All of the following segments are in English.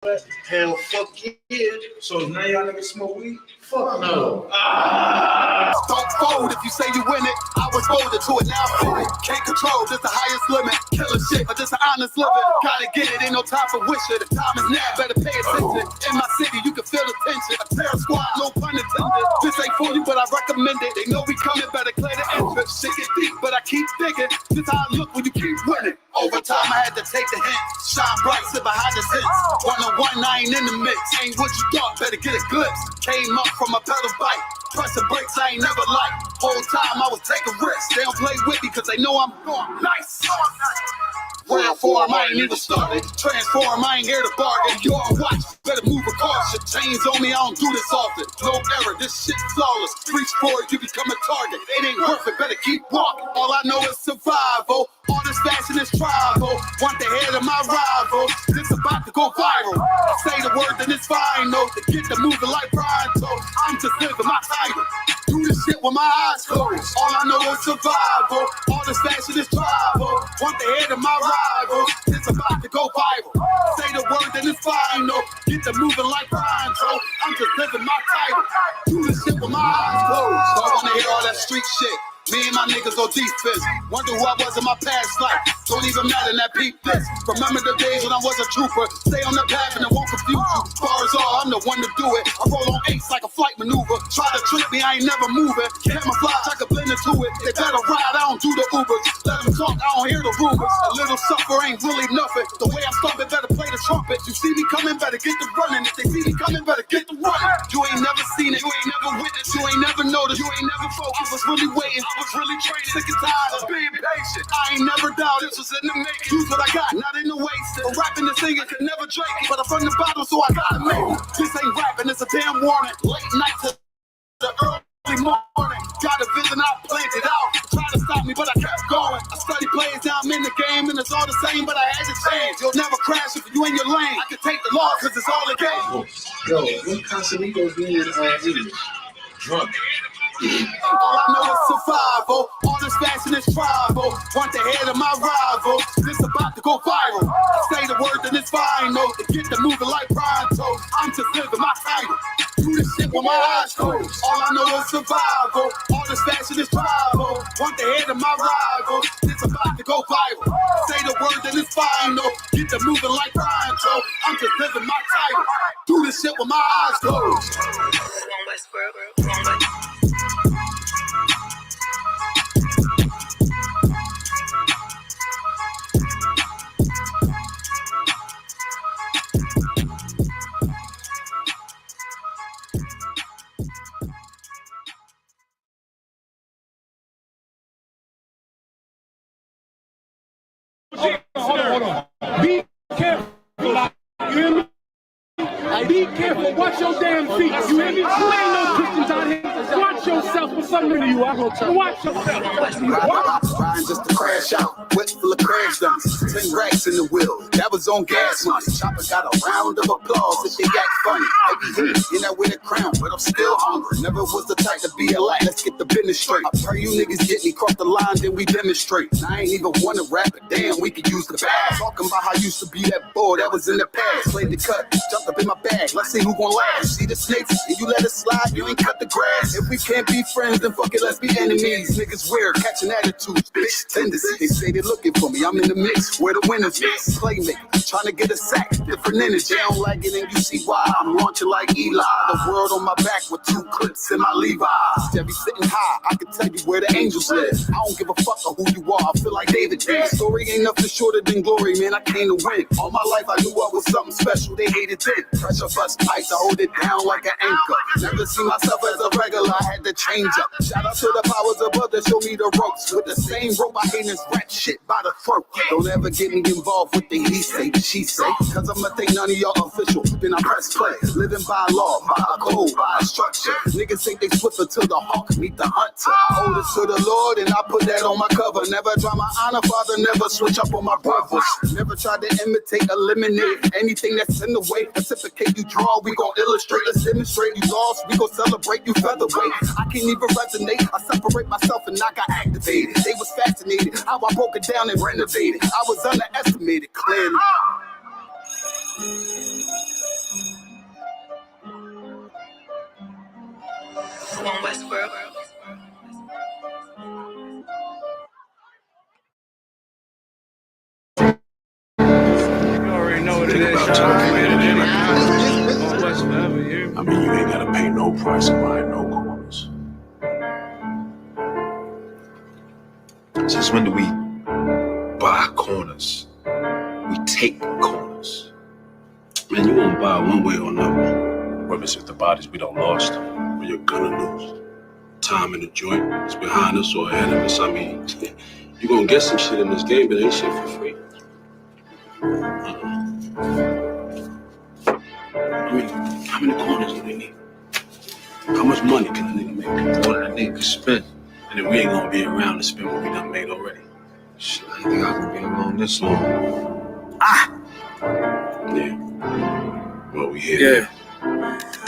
Hell, fuck yeah. So now y'all niggas smoke weed? Fuck no. Don't fold if you say you win it. I was molded to it, now I'm in it. Can't control, this the highest limit. Killer shit, but this an honest living. Gotta get it, ain't no time for wishing. The time is now, better pay attention. In my city, you can feel the tension. A terror squad, no pun intended. This ain't for you, but I recommend it. They know we coming, better clear the entrance. Shit get deep, but I keep digging. This how I look when you keep winning. Over time, I had to take the hint. Shine bright, sit behind the sits. 1-on-1, I ain't in the mix. Ain't what you thought, better get a glimpse. Came up from a pedal bike. Pressing brakes, I ain't never liked. Whole time I was taking risks. They don't play with me cause they know I'm going nice. Round form, I ain't even started. Transform, I ain't here to bargain. You on watch, better move with caution. Chains on me, I don't do this often. No error, this shit flawless. Reach for it, you become a target. It ain't worth it, better keep walking. All I know is survival. All this fashion is tribal. Want the head of my rival. This about to go viral. Say the word, then it's final. To get the moving like Brian told. I'm just living my title. Do this shit with my eyes closed. All I know is survival. All this fashion is tribal. Want the head of my rival. It's about to go viral. Say the word, then it's final. Get the moving like Brian told. I'm just living my title. Do this shit with my eyes closed. Don't wanna hear all that street shit. Me and my niggas on defense. Wonder who I was in my past life. Don't even matter, that peep this. Remember the days when I was a trooper. Stay on the path and it won't confuse you. Bars all, I'm the one to do it. I roll on eights like a flight maneuver. Try to trick me, I ain't never moving. Camouflage, I can blend into it. They better ride, I don't do the Ubers. Let them talk, I don't hear the rumors. A little suffer ain't really nothing. The way I stop it, better play the trumpet. You see me coming, better get the running. If they see me coming, better get the running. You ain't never seen it, you ain't never witnessed, you ain't never noticed, you ain't never focused. I was really waiting. I was really training, sick and tired of being patient. I ain't never doubted, this was in the making. Use what I got, not in the wasted. But rapping and singing can never drink it. But I'm from the bottom, so I gotta make it. This ain't rapping, it's a damn warning. Late night to the early morning. Got a vision, I planned it out. Try to stop me, but I kept going. I study plays, now I'm in the game, and it's all the same, but I had to change. You'll never crash if you in your lane. I can take the loss, cause it's all a game. Yo, when Casamigos being drunk. All I know is survival. All this fashion is tribal. Want the head of my rival. This about to go viral. Say the word, then it's final. To get the moving like Brian told. I'm just living my title. Do this shit with my eyes closed. All I know is survival. All this fashion is tribal. Want the head of my rival. This about to go viral. Say the word, then it's final. Get the moving like Brian told. I'm just living my title. Do this shit with my eyes closed. Hold on. Be careful. You hear me? Be careful. Watch your damn feet. You hear me? You ain't no Christians out here. Watch yourself for some of you. I'm gonna tell you. Watch yourself. Riding just to crash out. Whip full of crash dummies. 10 racks in the wheel. That was on gas money. Chopper got a round of applause if they act funny. Maybe in that with a crown, but I'm still hungry. Never was the type to be a light. Let's get the business straight. I pray you niggas get me cross the line, then we demonstrate. I ain't even wanna rap it. Damn, we could use the bag. Talking about how I used to be that boy that was in the past. Played the cut, jumped up in my bag. Let's see who gon' last. See the snakes, and you let it slide, you ain't cut the grass. If we can't be friends, then fuck it, let's be enemies. Niggas weird, catching attitudes, bitch, tendencies. They say they looking for me, I'm in the mix, where the winners is. Playmaker, trying to get a sack, different energy. I don't like it, and you see why I'm launching like Eli. The world on my back with 2 clips in my Levi's. They be sitting high, I can tell you where the angels live. I don't give a fuck of who you are, I feel like David did. Story ain't nothing shorter than glory, man, I came to win. All my life I knew I was something special, they hated it. Pressure bust pipes, I hold it down like an anchor. Never see myself as a regular, I had to change up. Shout out to the powers above that show me the ropes. With the same rope, I hate this rat shit by the throat. Don't ever get me involved with the he say, she say. Cause I'ma think none of y'all official. Then I press play. Living by law, by a code, by a structure. Niggas think they swifter to the hawk, meet the hunter. I owe this to the Lord and I put that on my cover. Never try my honor, father, never switch up on my brothers. Never try to imitate, eliminate anything that's in the way. Reciprocate, you draw, we gon' illustrate. Let's demonstrate, you lost, we gon' celebrate, you featherweight. I can't even resonate, I separate myself and I got activated. They was fascinated, how I broke it down and renovated. I was underestimated, clearly. Westworld. You already know what it is. On West forever, you. I mean, you ain't gotta pay no price to buy no corners. Since when do we buy corners? We take corners. Man, you won't buy one way or another. Whether it's if the bodies we don't lost or you're gonna lose. Time in the joint is behind us or ahead of us. I mean, you gonna get some shit in this game, but ain't shit for free. I mean, how many corners do we need? How much money can a nigga make? More than a nigga can spend. And then we ain't gonna be around to spend what we done made already. Shit, I didn't think I was gonna be alone this long. Yeah. Well, we here.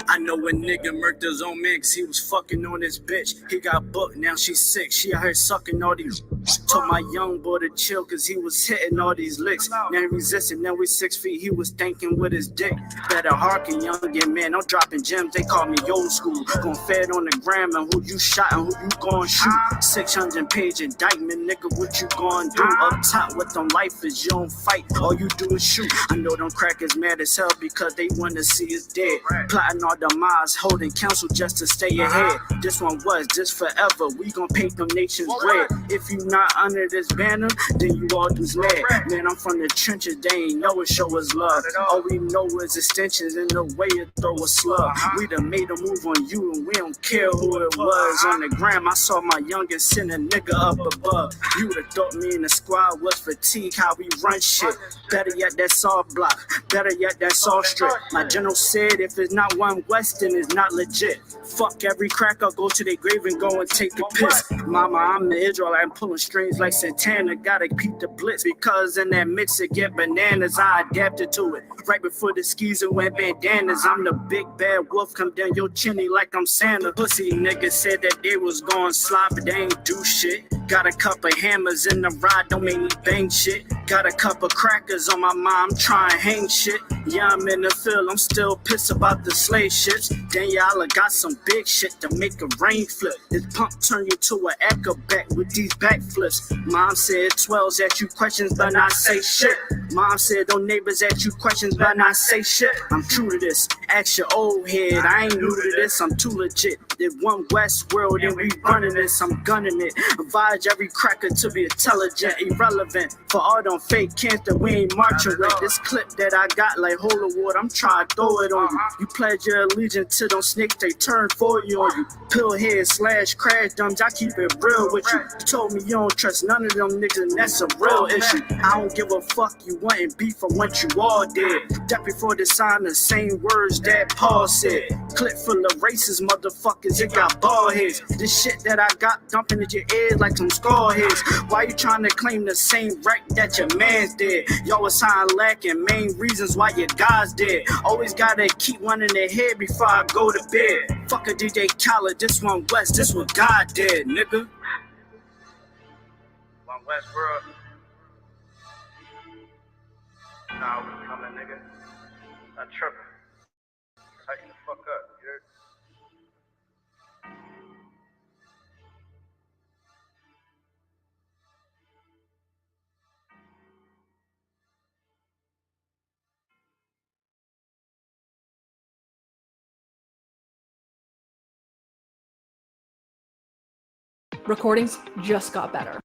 I know a nigga murked his own man cause he was fucking on his bitch. He got booked, now she's sick. She out here sucking all these. Told my young boy to chill cause he was hitting all these licks. Now he resisted, now we 6 feet. He was thinking with his dick. Better hearken, youngin' man. I'm dropping gems, they call me old school. Gon' fed on the gram and who you shot and who you gon' shoot. 600-page indictment, nigga, what you gon' do? Up top with them lifers, you don't fight, all you do is shoot. I know them crackers mad as hell because they wanna see us dead. Plotting all the miles, holding counsel just to stay ahead. This one was, this forever. We gon' paint them nations red. If you not under this banner, then you all just mad. Man, I'm from the trenches, they ain't know it, show us love. All we know is extensions in the way you throw a slug. We done made a move on you and we don't care who it was. On the gram, I saw my youngest send a nigga up above. You would've thought me and the squad was fatigue, how we run shit. Better yet, that's all block. Better yet, that's all strip. My general said if it's not one Western, it's not legit. Fuck every cracker, go to their grave and go and take a piss. Mama, I'm the Israel, I'm pulling strings like Santana. Gotta keep the blitz because in that mix it get bananas. I adapted to it. Right before the skis and went bandanas. I'm the big bad wolf, come down your chimney like I'm Santa. Pussy niggas said that they was gon' slide, but they ain't do shit. Got a couple hammers in the ride, don't make me bang shit. Got a couple crackers on my mind, I'm trying hang shit. Yeah, I'm in the field, I'm still pissed about the slave ships. Daniela got some big shit to make a rain flip. This pump turn you to an acrobat with these backflips. Mom said 12s ask you questions but not say shit. Mom said those neighbors ask you questions but not say shit. I'm true to this, ask your old head, I ain't new to this, I'm too legit. There's one West world and we running this, I'm gunning it. Advise every cracker to be intelligent, irrelevant. For all them fake cancer we ain't marching with. This clip that I got like holy water, I'm trying to throw it on you. You pledge your allegiance to them snakes, they turn for you on you. Pillhead / crash dumps, I keep it real with you. You told me you don't trust none of them niggas and that's a real issue. I don't give a fuck, you wantin' beef from what you all did. That before they signed the same words that Paul said. Clip full of racist motherfuckers, it got bald heads. This shit that I got dumping in your ears like some skull heads. Why you trying to claim the same right that your man's did? Y'all was sign lacking, main reasons why your guys dead. Always gotta keep one in the head before I go to bed. Fuck a DJ Khaled, this one West, this what God did, nigga. One West world. Nah, we coming, nigga. Not tripping. Tighten the fuck up, you heard? Recordings just got better.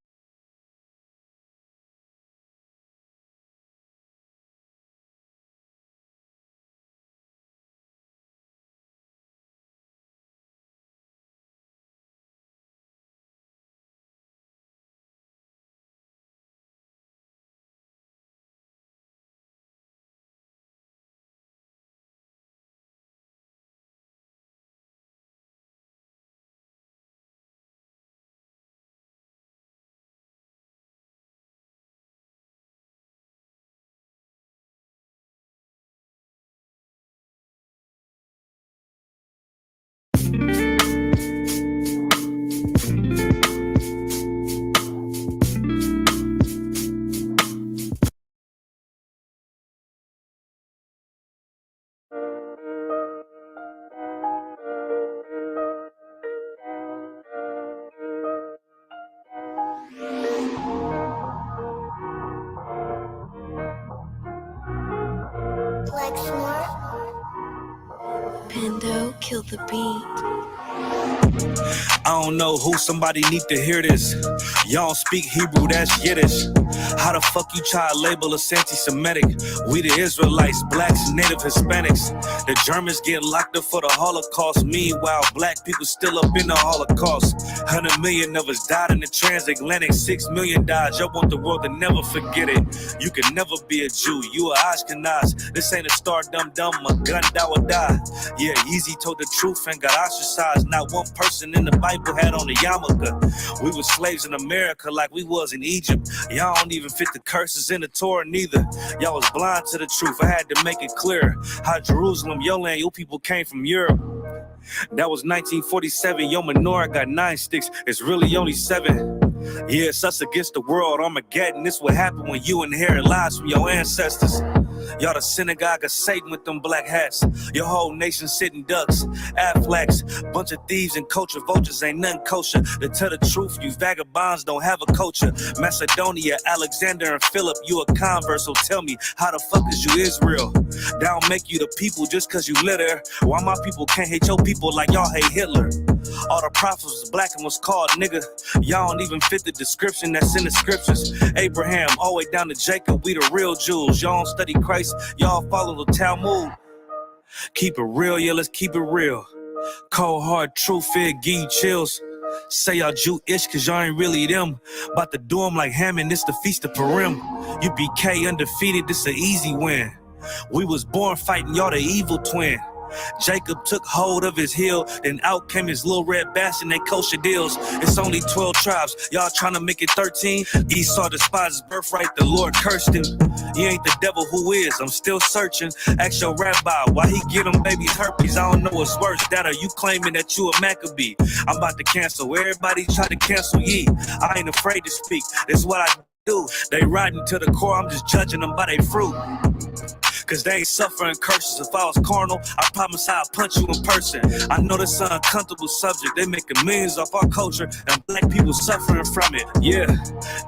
Pando, kill the beat. I don't know who, somebody need to hear this. Y'all speak Hebrew, that's Yiddish. How the fuck you try to label us anti-Semitic? We the Israelites, blacks, native Hispanics. The Germans get locked up for the Holocaust. Meanwhile, black people still up in the Holocaust. 100 million of us died in the transatlantic. 6 million died. Y'all want the world to never forget it. You can never be a Jew. You a Ashkenaz. This ain't a star dum-dum, a gun that would die. Yeah, Yeezy told the truth and got ostracized. Not one person in the Bible had on a yarmulke. We were slaves in America like we was in Egypt. Y'all don't even fit the curses in the Torah neither. Y'all was blind to the truth. I had to make it clear how Jerusalem, your land, your people came from Europe. That was 1947. Your menorah got 9 sticks. It's really only 7. Yeah, it's us against the world. Armageddon. This what happened when you inherit lies from your ancestors. Y'all the synagogue of Satan with them black hats. Your whole nation sitting ducks, Aflacs, bunch of thieves and culture vultures, ain't nothing kosher. To tell the truth, you vagabonds don't have a culture. Macedonia, Alexander and Philip, you a convert, so tell me, how the fuck is you Israel? That don't make you the people just cause you live there. Why my people can't hate your people like y'all hate Hitler? All the prophets was black and was called nigga. Y'all don't even fit the description that's in the scriptures. Abraham, all the way down to Jacob, we the real Jews. Y'all don't study Christ, y'all follow the Talmud. Keep it real, yeah, let's keep it real. Cold hard truth, it give you chills. Say y'all Jewish cause y'all ain't really them. About to do them like Hammond, this the Feast of Purim. You BK undefeated, this an easy win. We was born fighting, y'all the evil twin. Jacob took hold of his heel, then out came his little red bass and they kosher deals. It's only 12 tribes, y'all trying to make it 13. Esau despised his birthright, the Lord cursed him. He ain't the devil, who is? I'm still searching. Ask your rabbi why he get them babies herpes. I don't know what's worse, that or you claiming that you a Maccabee. I'm about to cancel everybody try to cancel ye. I ain't afraid to speak, that's what I do. They riding to the core, I'm just judging them by their fruit. Cause they ain't suffering curses. If I was carnal, I promise I'd punch you in person. I know this an uncomfortable subject. They making millions off our culture and black people suffering from it. Yeah,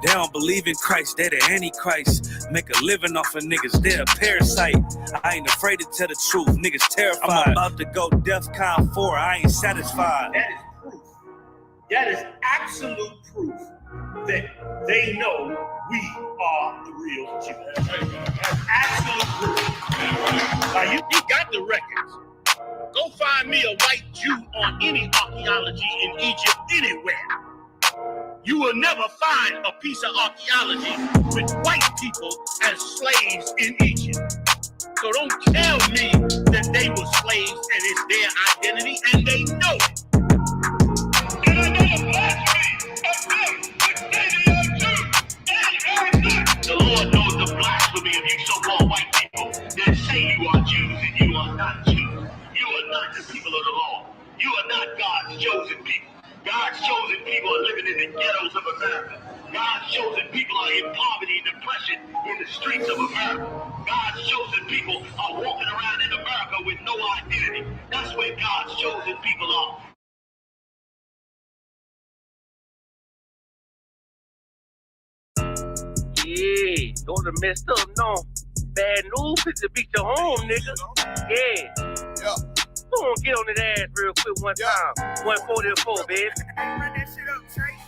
they don't believe in Christ. They the Antichrist. Make a living off of niggas. They're a parasite. I ain't afraid to tell the truth. Niggas terrified. I'm about to go DEFCON 4. I ain't satisfied. That is proof. That is absolute proof that they know we are the real Jews. That's absolute proof. Now you got the records. Go find me a white Jew on any archaeology in Egypt anywhere. You will never find a piece of archaeology with white people as slaves in Egypt. So don't tell me that they were slaves and it's their identity, and they know it. And I know the blasphemy of them, which they are Jews. The Lord knows the blasphemy of you so-called white people that say you are Jews and you are not Jews. You are not the people of the law. You are not God's chosen people. God's chosen people are living in the ghettos of America. God's chosen people are in poverty and depression in the streets of America. God's chosen people are walking around in America with no identity. That's where God's chosen people are. Yeah, those are messed up, no. Bad news is to beat your home, nigga. Yeah. Go on, get on that ass real quick one time. 144, baby.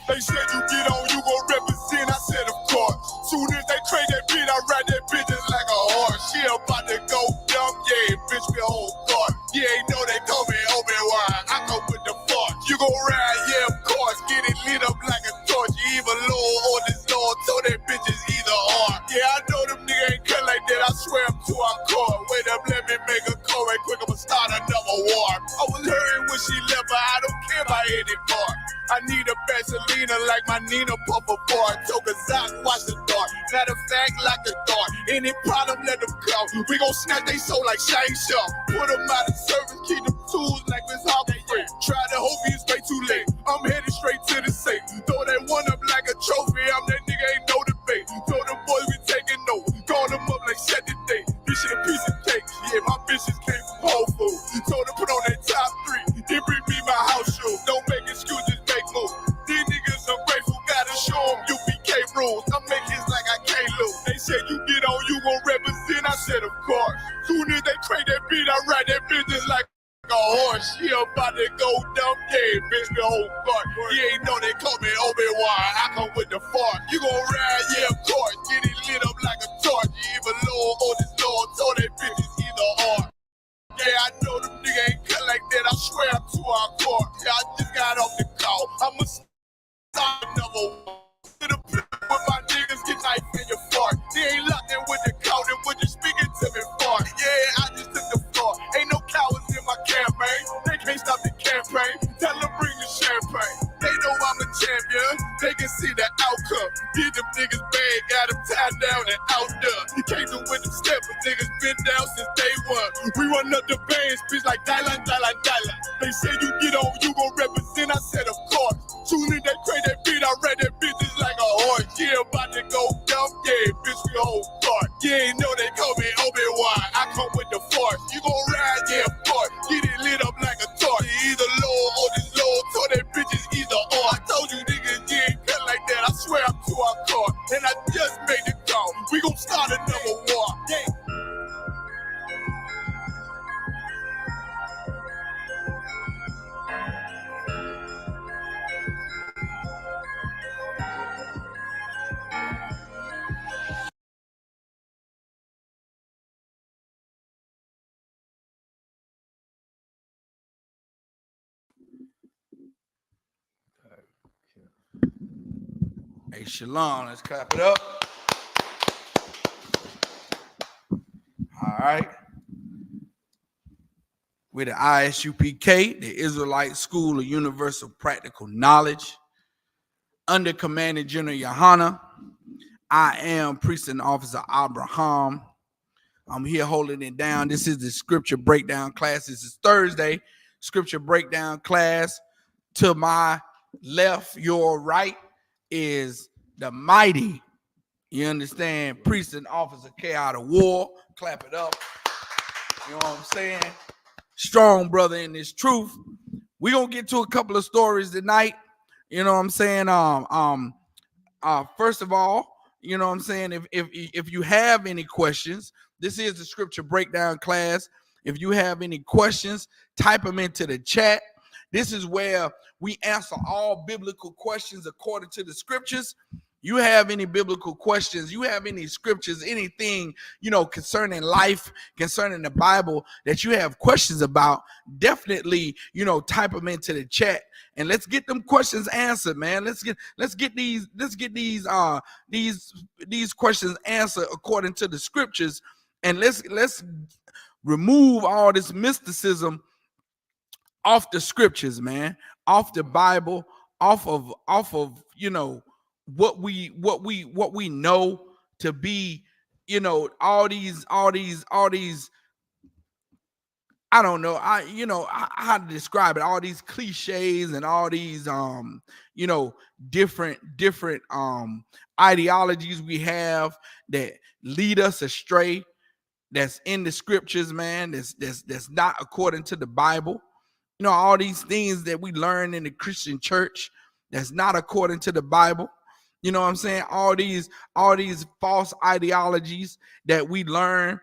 They said you get on, you gon' represent. I said, of course. Soon as they trade that beat, I ride that bitch just like a horse. She about to go dumb, yeah, bitch, me whole thought. Yeah, ain't know they call me Obi-Wan. I come with the force. You gon' ride, yeah, of course. Get it lit up like a torch. You even low on this Lord, so that bitch is either or. Yeah, I know them niggas ain't cut like that. I swear I'm too hardcore. Wait up, let me make a call right quick. I'ma start another war. I was hurting when she left, but I don't care about any part. I need a Vaseline like my Nina Puff apart. Took a Zach, watch the dark. Matter of fact, like a dart. Any problem, let them come. We gon' snatch they soul like Shane Shaw. Put them out of service, keep them tools like Miss Hopper free. Try to hope it's way too late. I'm headed straight to the safe. Throw that one up like a trophy. I'm that nigga, ain't no debate. Told them boys we taking notes. Call them up like set the date. This shit a piece of cake. Yeah, my bitches came from Whole Foods. Told them put on that top 3. Then bring me my house shoes. Don't make excuses, make moves. These niggas ungrateful, gotta show them UPK rules. I make hits like I can't lose. They said you get on, you gon' represent. I said of course. Soon as they crank that beat, I ride that bitch just like a horse. She about to go dumb, yeah, bitch, the whole cart. You ain't know they call me Obi-Wan, I come with the fart. You gon' ride, yeah, of course, get it lit up like a torch. You even low on this lord, told that bitch is either or. Yeah, I know them nigga ain't cut like that, I swear I'm too hardcore. Yeah, I just got off the call, I'ma start another one. To the flip with my niggas, get knife in your fart. They ain't locked in with the count and when you speaking to me fart. Yeah, I just took the floor, ain't no cowards in my campaign. They can't stop the campaign, tell them bring the champagne. They know I'm a champion, they can see the outcome. Get them niggas bad, got them tied down and outdone. You can't do with them steppers, niggas been down since day one. We run up the bands, bitch like Dylan. They say you get on, you gon' represent, I said of course. Soon as they crank that beat, I read that bitch just like a horse. Yeah, about to go dumb, yeah, bitch, we whole start. Yeah, ain't know they call me Obi-Wan, I come with the force. You gon' ride, yeah, of course. Get it lit up like a torch. You either low or this low, told that bitch is either or. I told you niggas, you ain't cut like that, I swear I'm too hardcore. And I just made the call, we gon' start another war. Yeah. Hey, Shalom, let's clap it up. All right. We're the ISUPK, the Israelite School of Universal Practical Knowledge. Under Commanding General Yohana, I am Priest and Officer Abraham. I'm here holding it down. This is the scripture breakdown class. This is Thursday, scripture breakdown class. To my left, your right, is the mighty, you understand, Priest and Officer K out of war. Clap it up. You know what I'm saying? Strong brother in this truth. We're gonna get to a couple of stories tonight. You know what I'm saying? First of all, you know what I'm saying, if you have any questions, this is the scripture breakdown class. If you have any questions, type them into the chat. This is where we answer all biblical questions according to the scriptures. You have any biblical questions, you have any scriptures, anything, you know, concerning life, concerning the Bible that you have questions about, definitely, you know, type them into the chat and let's get them questions answered, man. Let's get these questions answered according to the scriptures, and let's remove all this mysticism off the scriptures, man, off the Bible, off of you know what we know to be, you know, all these I don't know, how to describe it, all these cliches and all these you know, different ideologies we have that lead us astray, that's in the scriptures, man, that's not according to the Bible. You know, all these things that we learn in the Christian church that's not according to the Bible. You know what I'm saying? All these false ideologies that we learn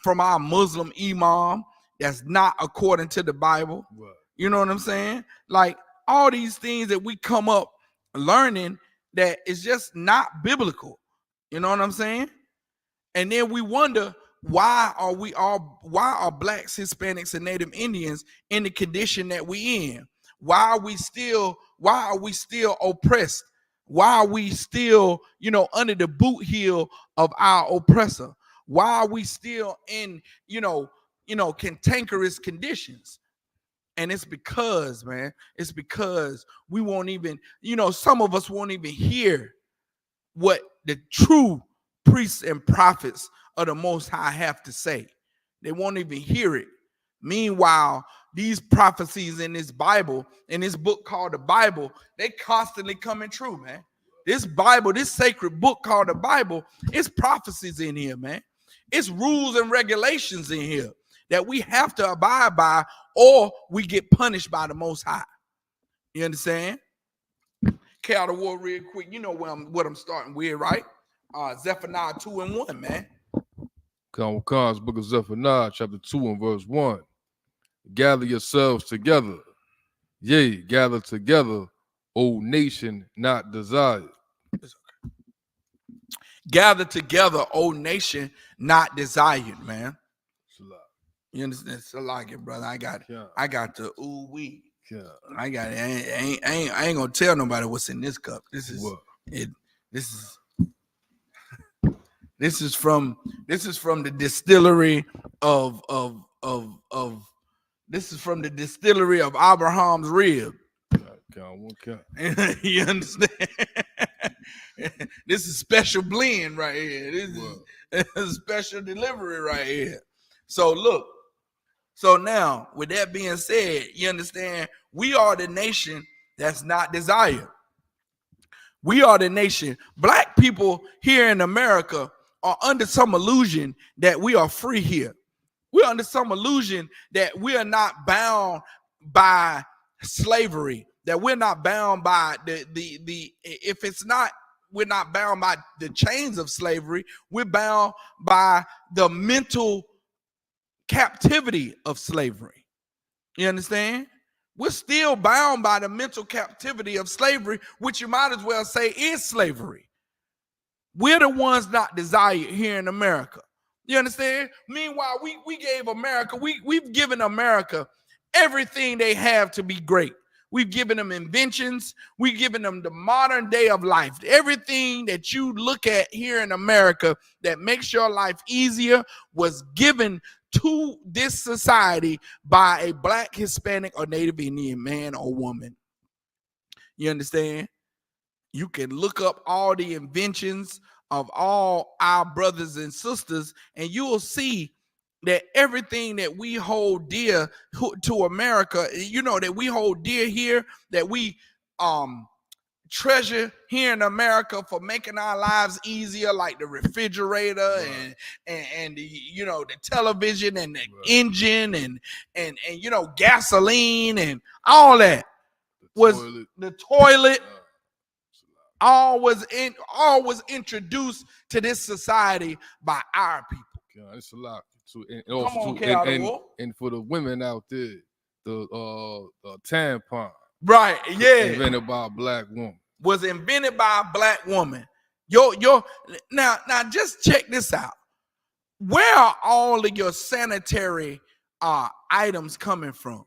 from our Muslim imam that's not according to the Bible. Right. You know what I'm saying? Like all these things that we come up learning that is just not biblical. You know what I'm saying? And then we wonder, why are blacks, Hispanics, and Native Indians in the condition that we in? Why are we still oppressed? Why are we still, you know, under the boot heel of our oppressor? Why are we still in, you know, cantankerous conditions? And it's because, man, it's because we won't even, you know, some of us won't even hear what the true priests and prophets of the Most High have to say. They won't even hear it. Meanwhile, these prophecies in this Bible, in this book called the Bible, they constantly coming true, man. This Bible, this sacred book called the Bible, it's prophecies in here, man. It's rules and regulations in here that we have to abide by, or we get punished by the Most High. You understand? K out of war real quick. You know what I'm starting with, right? Zephaniah 2:1, man. Cons, Book of Zephaniah, chapter 2 and verse 1. Gather yourselves together. Yea, gather together, O nation not desired. Gather together, O nation not desired, man. You understand? It's a lot, brother. I got the ooh wee. I got it. I ain't gonna tell nobody what's in this cup. This is it. This is from the distillery of this is from the distillery of Abraham's rib. You understand? This is special blend right here. This is a special delivery right here. So look. So now, with that being said, you understand, we are the nation that's not desired. We are the nation. Black people here in America are under some illusion that we are free here. We're under some illusion that we are not bound by slavery, that we're not bound by we're not bound by the chains of slavery. We're bound by the mental captivity of slavery. You understand? We're still bound by the mental captivity of slavery, which you might as well say is slavery. We're the ones not desired here in America. You understand? Meanwhile, we gave America, we've given America everything they have to be great. We've given them inventions. We've given them the modern day of life. Everything that you look at here in America that makes your life easier was given to this society by a Black, Hispanic, or Native Indian man or woman. You understand? You can look up all the inventions of all our brothers and sisters, and you will see that everything that we hold dear to America, you know, that we hold dear here, that we treasure here in America for making our lives easier, like the refrigerator and the, you know, the television and the engine and you know, gasoline and all that the toilet. All was introduced to this society by our people. Yeah, it's a lot. And for the women out there, the tampon, right? Yeah, invented by a Black woman. Was invented by a Black woman. Now just check this out. Where are all of your sanitary items coming from?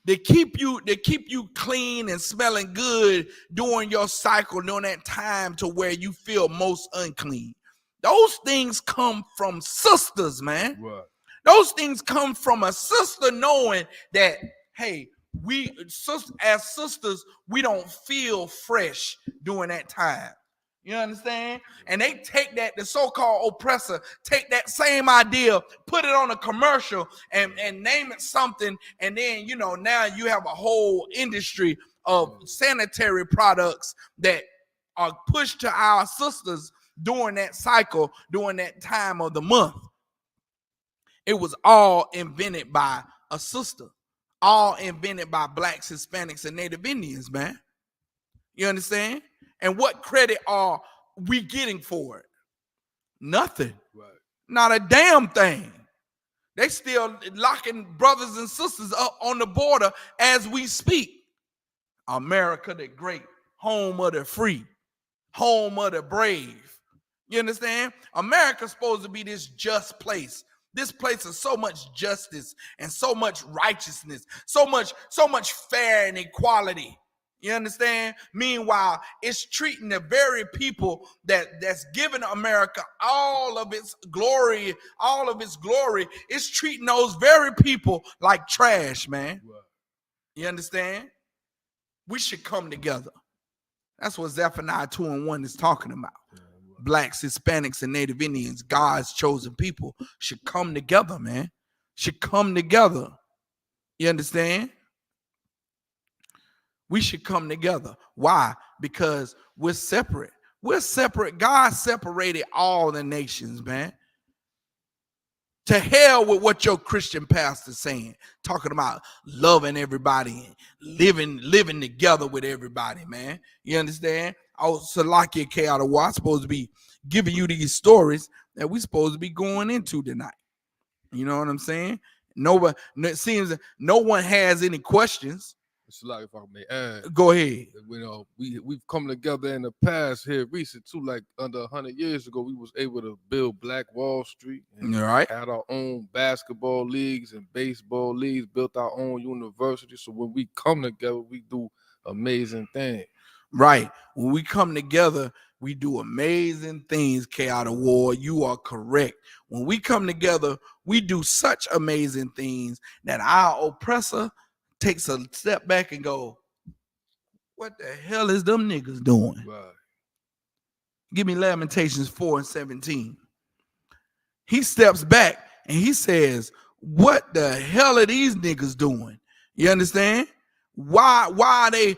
They keep you clean and smelling good during your cycle, during that time to where you feel most unclean. Those things come from sisters, man. Right. Those things come from a sister knowing that, hey, as sisters, we don't feel fresh during that time. You understand? And they take that, the so-called oppressor, take that same idea, put it on a commercial and name it something. And then, you know, now you have a whole industry of sanitary products that are pushed to our sisters during that cycle, during that time of the month. It was all invented by a sister, all invented by Blacks, Hispanics, and Native Indians, man. You understand? And what credit are we getting for it? Nothing. Right. Not a damn thing. They still locking brothers and sisters up on the border as we speak. America the great, home of the free, home of the brave. You understand? America's supposed to be this just place. This place is so much justice and so much righteousness, so much fair and equality. You understand? Meanwhile, it's treating the very people that's given America all of its glory. It's treating those very people like trash, man. Right. You understand? We should come together. That's what Zephaniah 2:1 is talking about. Yeah, right. Blacks, Hispanics, and Native Indians, God's chosen people, should come together, man. Should come together. You understand? We should come together. Why? Because we're separate. We're separate. God separated all the nations, man. To hell with what your Christian pastor's saying, talking about loving everybody and living together with everybody, man. You understand? Oh, Salakia K out of War, I'm supposed to be giving you these stories, that we supposed to be going into tonight. You know what I'm saying? Nobody, it seems that no one has any questions. It's like, if I may add, go ahead. You know, we've come together in the past here recent too. Like under 100 years ago, we was able to build Black Wall Street and had our own basketball leagues and baseball leagues, built our own university. So when we come together, we do amazing things. Right. When we come together, we do amazing things, Chaotic War. You are correct. When we come together, we do such amazing things that our oppressor takes a step back and go, what the hell is them niggas doing? Right. Give me Lamentations 4:17. He steps back and he says, what the hell are these niggas doing? You understand? Why are they,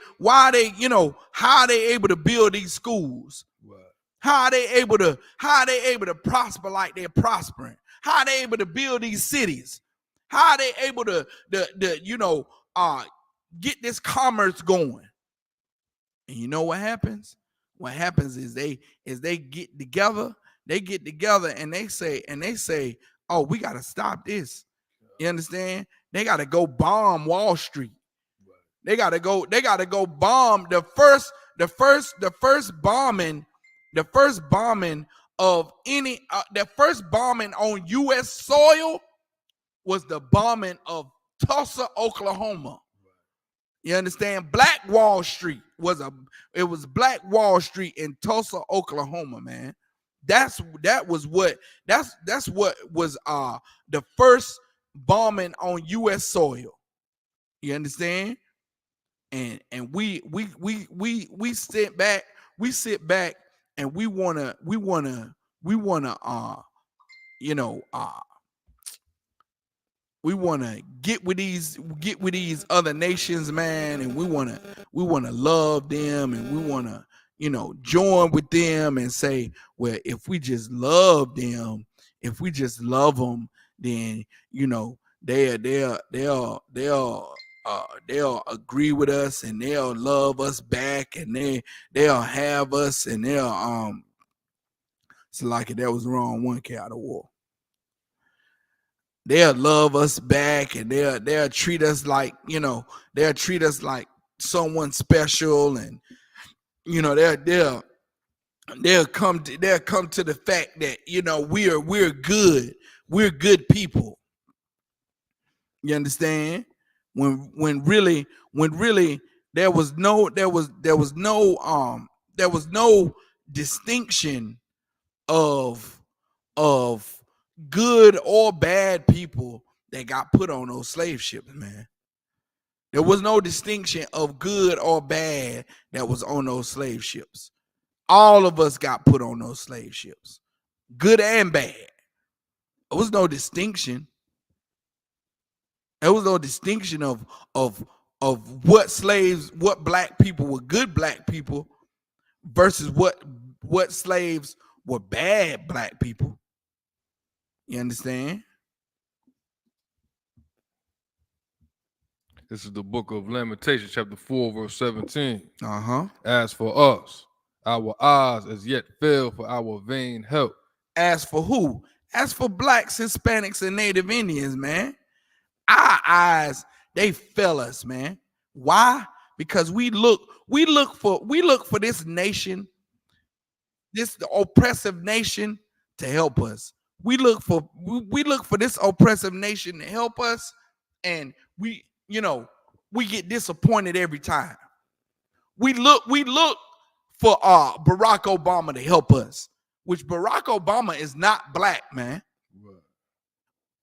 you know, how are they able to build these schools? Right. How are they able to prosper like they're prospering? How are they able to build these cities? How are they able to you know, get this commerce going? And you know what happens? What happens is they get together, and they say, oh, we got to stop this. You understand? They got to go bomb Wall Street. They got to go bomb the first bombing of any the first bombing on US soil was the bombing of Tulsa, Oklahoma. You understand? Black Wall Street was Black Wall Street in Tulsa, Oklahoma, man. That's what was the first bombing on US soil. You understand? And we sit back and we wanna you know, we want to get with these other nations, man, and we want to love them, and we want to, you know, join with them and say, well, if we just love them, then, you know, they'll agree with us, and they'll love us back, and they'll have us, and they'll it's like that was the wrong one, Chaotic War. They'll love us back, and they'll treat us like, you know, they'll treat us like someone special, and, you know, they'll come to the fact that, you know, we're good people. You understand? When really there was no distinction of good or bad people that got put on those slave ships, man. There was no distinction of good or bad that was on those slave ships. All of us got put on those slave ships, good and bad. There was no distinction. There was no distinction of what black people were good black people versus what slaves were bad black people. You understand? This is the book of Lamentations, chapter 4, verse 17. As for us, our eyes as yet fail for our vain help. As for who? As for blacks, Hispanics, and Native Indians, man. Our eyes, they fail us, man. Why? Because we look for this nation, this oppressive nation, to help us. We look for this oppressive nation to help us, and we get disappointed every time. We look for Barack Obama to help us, which Barack Obama is not black, man.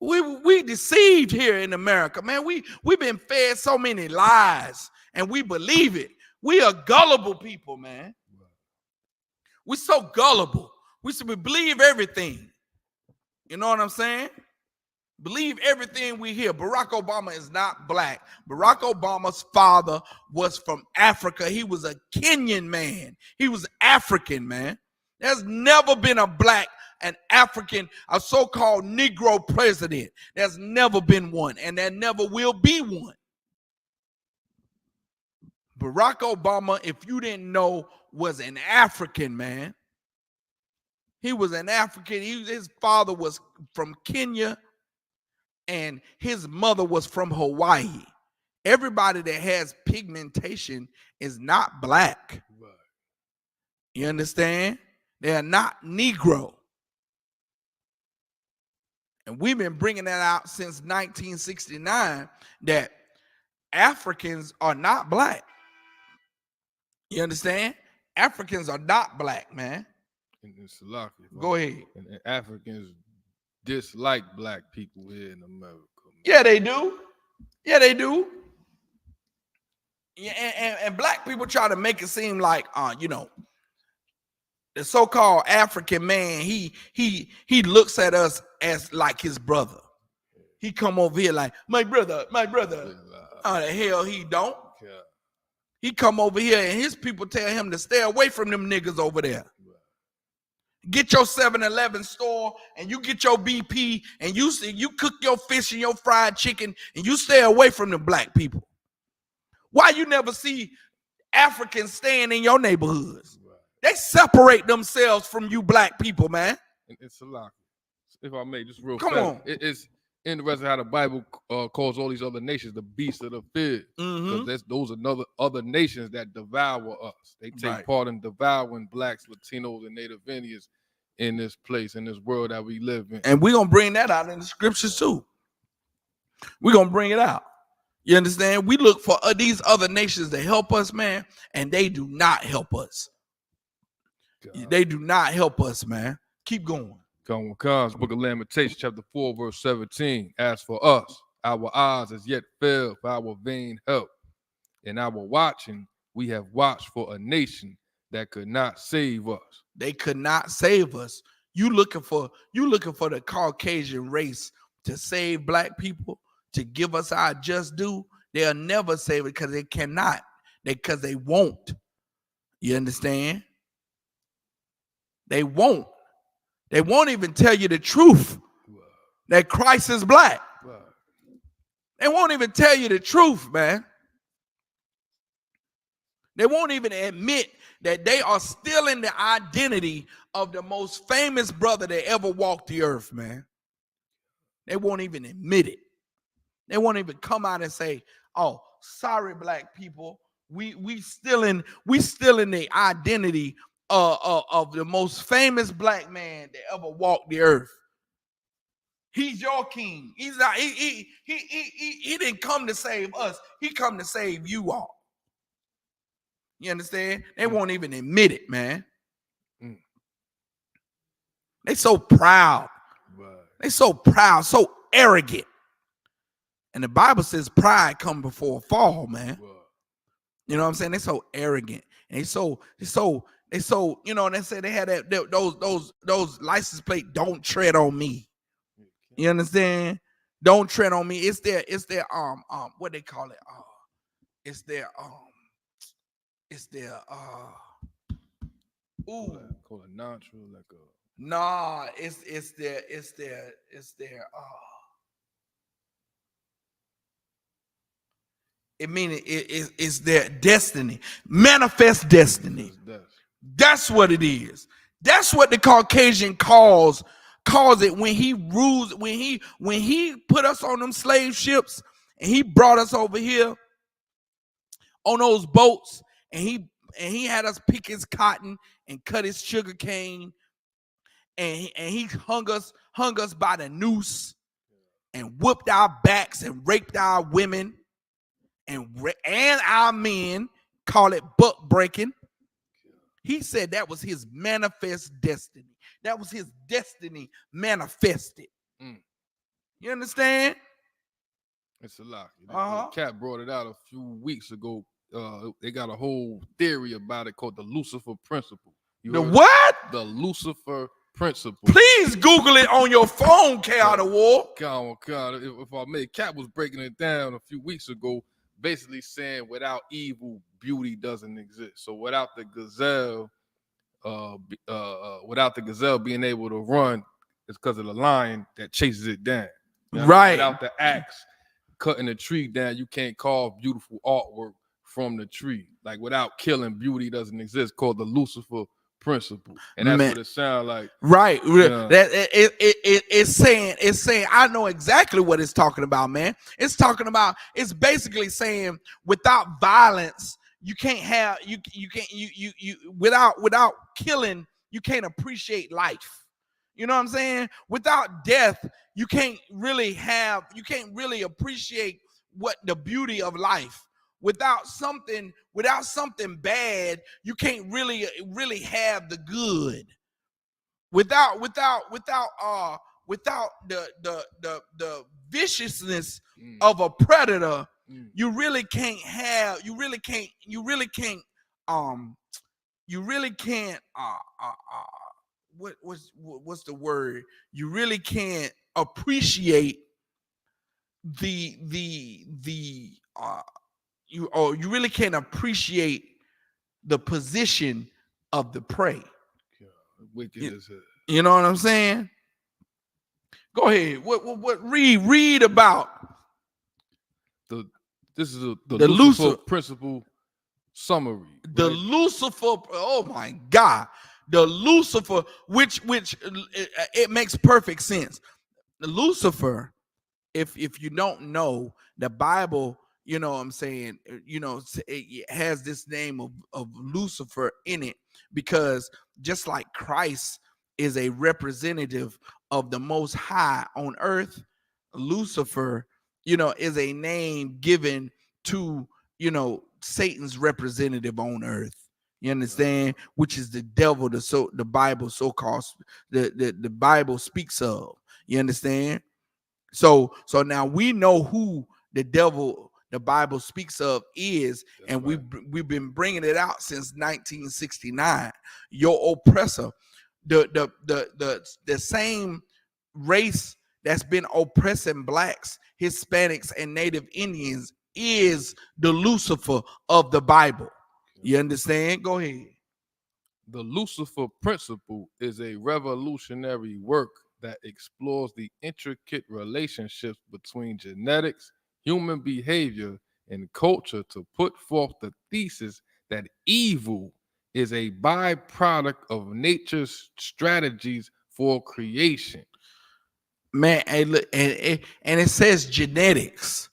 We deceived here in America, man. We've been fed so many lies, and we believe it. We are gullible people, man. We're so gullible. We believe everything. You know what I'm saying? Believe everything we hear. Barack Obama is not black. Barack Obama's father was from Africa. He was a Kenyan man. He was African, man. There's never been a black, an African, a so-called Negro president. There's never been one, and there never will be one. Barack Obama, if you didn't know, was an African man. He was an African. His father was from Kenya, and his mother was from Hawaii. Everybody that has pigmentation is not black. Right. You understand? They are not Negro. And we've been bringing that out since 1969 that Africans are not black. You understand? Africans are not black, man. And Salaki, Go ahead. And Africans dislike black people here in America. Man. Yeah, they do. Yeah, they do. Yeah, and black people try to make it seem like, you know, the so-called African man, he looks at us as like his brother. He come over here like, my brother. Oh, the hell he don't. Yeah. He come over here and his people tell him to stay away from them niggas over there. Get your 7-Eleven store and you get your BP and you cook your fish and your fried chicken and you stay away from the black people. Why you never see Africans staying in your neighborhoods? Right. They separate themselves from you black people, man. And it's a lot. If I may, just real Come fast. on. It's interesting how the Bible calls all these other nations the beasts of the field. Because those are other nations that devour us. They take part in devouring blacks, Latinos, and Native Indians in this place, in this world that we live in. And we're going to bring that out in the scriptures too. We're going to bring it out. You understand? We look for these other nations to help us, man, and they do not help us. God. They do not help us, man. Keep going. Book of Lamentations, chapter 4, verse 17. As for us, our eyes as yet fail for our vain help. In our watching, we have watched for a nation that could not save us. They could not save us. You looking for the Caucasian race to save black people, to give us our just due. They'll never save it because they cannot. Because they won't. You understand? They won't. They won't even tell you the truth that Christ is black. They won't even tell you the truth, man. They won't even admit that they are still in the identity of the most famous brother that ever walked the earth, man. They won't even admit it. They won't even come out and say, "Oh, sorry, black people. We still in the identity of the most famous black man that ever walked the earth. He's your king. He's not. He didn't come to save us. He come to save you all." You understand? They won't even admit it, man. They so proud. They so proud, so arrogant. And the Bible says pride come before a fall, man. You know what I'm saying? They're so arrogant. And they so, you know, they say they had those license plate, don't tread on me. You understand? Don't tread on me. It's their what they call it? It's their called a natural, like a it's their it means it's their destiny, manifest destiny. That's what it is. That's what the Caucasian calls it when he rules, when he put us on them slave ships and he brought us over here on those boats and he had us pick his cotton and cut his sugar cane and he hung us by the noose and whooped our backs and raped our women and our men, call it buck breaking. He said that was his manifest destiny. That was his destiny manifested. You understand? It's a lot. Cat brought it out a few weeks ago. They got a whole theory about it called the Lucifer principle. The what? The Lucifer principle. Please Google it on your phone, K out of war. God. If I may, Cat was breaking it down a few weeks ago, basically saying without evil, beauty doesn't exist. So without the gazelle being able to run, it's because of the lion that chases it down. You know? Right. Without the axe cutting the tree down, you can't carve beautiful artwork from the tree. Like without killing, beauty doesn't exist. Called the Lucifer principle, and that's what it sounds like. Right. That it's saying I know exactly what it's talking about, man. It's basically saying without violence, you can't have you without killing, you can't appreciate life. You know what I'm saying? Without death, you can't really appreciate what the beauty of life. Without something bad, you can't really have the good. Without the viciousness of a predator, you really can't what's the word? You really can't appreciate you really can't appreciate the position of the prey. Wicked as hell. You know what I'm saying? Go ahead. What read about this is the Lucifer principle summary. Right? The Lucifer, oh my God. The Lucifer, which it makes perfect sense. The Lucifer, if you don't know, the Bible, you know what I'm saying, it has this name of Lucifer in it, because just like Christ is a representative of the Most High on earth, Lucifer, is a name given to, Satan's representative on earth. You understand? Which is the devil, the Bible so-called the Bible speaks of. You understand? So now we know who the devil the Bible speaks of is, and we've been bringing it out since 1969. Your oppressor, the same race that's been oppressing blacks, Hispanics, and Native Indians is the Lucifer of the Bible. You understand? Go ahead. The Lucifer principle is a revolutionary work that explores the intricate relationships between genetics, human behavior, and culture to put forth the thesis that evil is a byproduct of nature's strategies for creation. Man, hey, look, and it says genetics.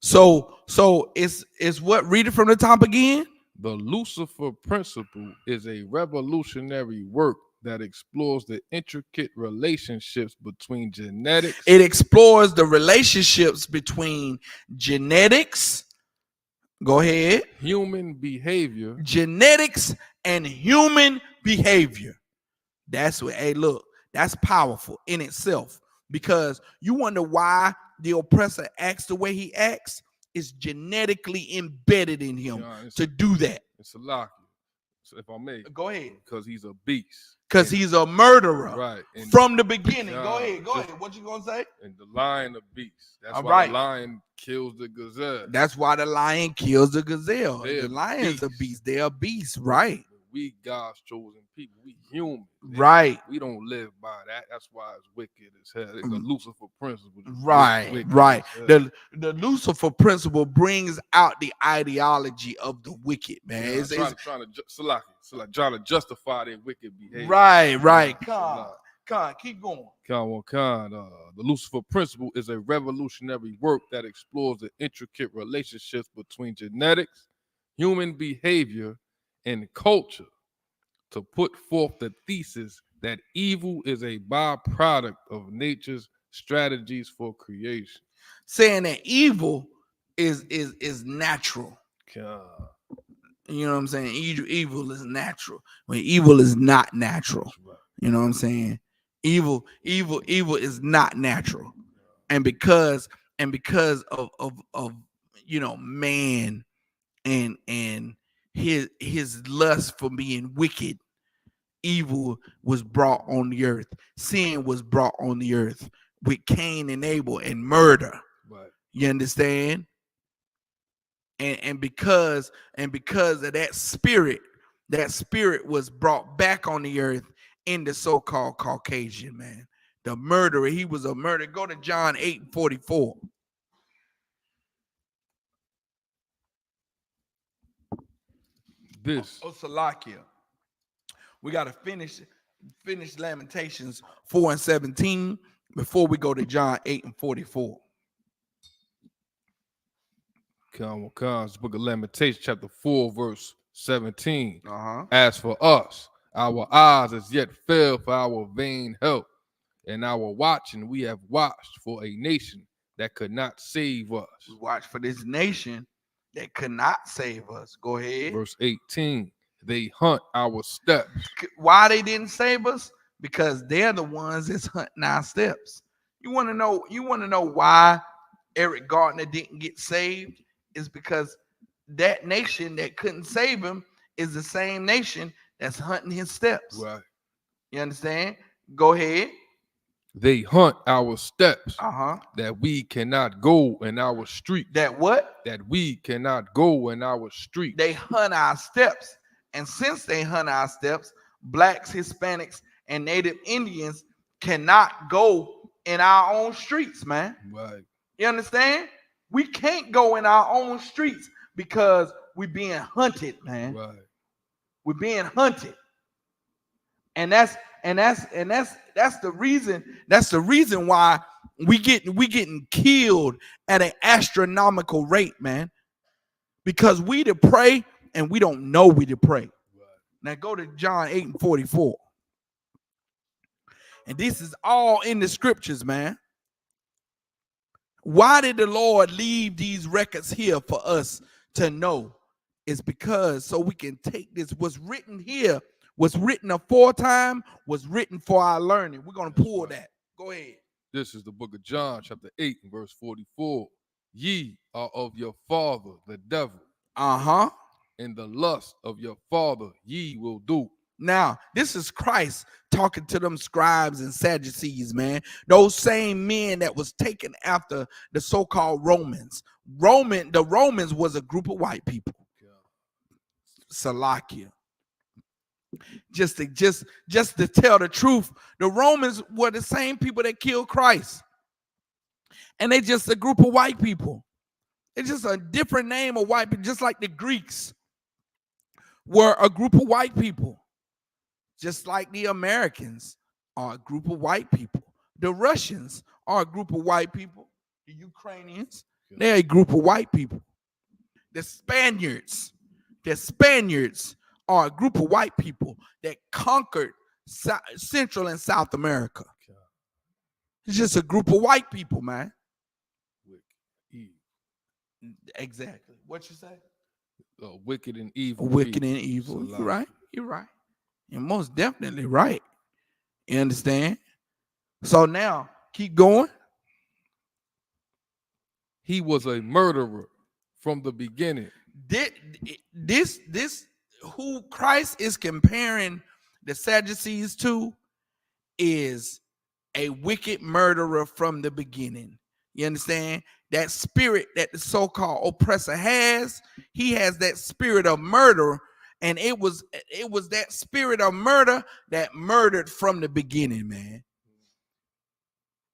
So it's what? Read it from the top again. The Lucifer principle is a revolutionary work that explores the intricate relationships between genetics. It explores the relationships between genetics. Go ahead. Human behavior. Genetics and human behavior. That's what, hey, look, that's powerful in itself, because you wonder why the oppressor acts the way he acts. Is genetically embedded in him to do that. It's a lock. So if I may, go ahead. Because he's a beast. Because he's a murderer. Right. From the beginning. Go ahead. What you gonna say? And the lion of beasts. That's why the lion kills the gazelle. That's why the lion kills the gazelle. The lion's a beast. They're a beast, right? We God's chosen people. We human. Right. We don't live by that. That's why it's wicked as hell. It's a Lucifer principle. Right. Right. The Lucifer principle brings out the ideology of the wicked, man. Yeah, it's trying to justify their wicked behavior. Right. Con, keep going. The Lucifer principle is a revolutionary work that explores the intricate relationships between genetics, human behavior, and culture to put forth the thesis that evil is a byproduct of nature's strategies for creation. Saying that evil is natural. God. You know what I'm saying? Evil is natural. When evil is not natural. Right. You know what I'm saying? Evil is not natural. And because of man and his lust for being wicked, evil was brought on the earth. Sin was brought on the earth with Cain and Abel and murder. Right. You understand? And because of that spirit was brought back on the earth in the so-called Caucasian man. The murderer, he was a murderer. Go to John 8:44. This. Salakia. We got to finish Lamentations 4 and 17 before we go to John 8 and 44. Come on, book of Lamentations, chapter 4, verse 17. As for us, our eyes as yet fail for our vain help, and our watching we have watched for a nation that could not save us. We watched for this nation that could not save us. Go ahead. Verse 18. They hunt our steps. Why they didn't save us? Because they're the ones that's hunting our steps. You want to know why Eric Gardner didn't get saved? Is because that nation that couldn't save him is the same nation that's hunting his steps. Right. You understand? Go ahead. They hunt our steps that we cannot go in our street. That what? That we cannot go in our street. They hunt our steps. And since they hunt our steps, blacks, Hispanics, and Native Indians cannot go in our own streets, man. Right. You understand? We can't go in our own streets because we're being hunted, man. Right. We're being hunted. And that's the reason. That's the reason why we getting killed at an astronomical rate, man. Because we to pray and we don't know we to pray. Right. Now go to John 8 and 44. And this is all in the scriptures, man. Why did the Lord leave these records here for us to know? It's because so we can take this. What's written here, what's written aforetime, was written for our learning. We're going to pull that. Go ahead. This is the book of John, chapter 8, and verse 44. Ye are of your father, the devil. And the lust of your father ye will do. Now, this is Christ talking to them scribes and Sadducees, man. Those same men that was taken after the so-called Romans. The Romans was a group of white people. Salakia. Just to tell the truth, the Romans were the same people that killed Christ. And they just a group of white people. It's just a different name of white people, just like the Greeks were a group of white people. Just like the Americans are a group of white people. The Russians are a group of white people. The Ukrainians, they're a group of white people. The Spaniards are a group of white people that conquered Central and South America. It's just a group of white people, man. Exactly. What you say? Wicked and evil. Wicked and evil. You're right. You're right. You're most definitely right. You understand? So now, keep going. He was a murderer from the beginning. This who Christ is comparing the Sadducees to is a wicked murderer from the beginning. You understand? That spirit that the so-called oppressor has, he has that spirit of murder, and it was that spirit of murder that murdered from the beginning, man.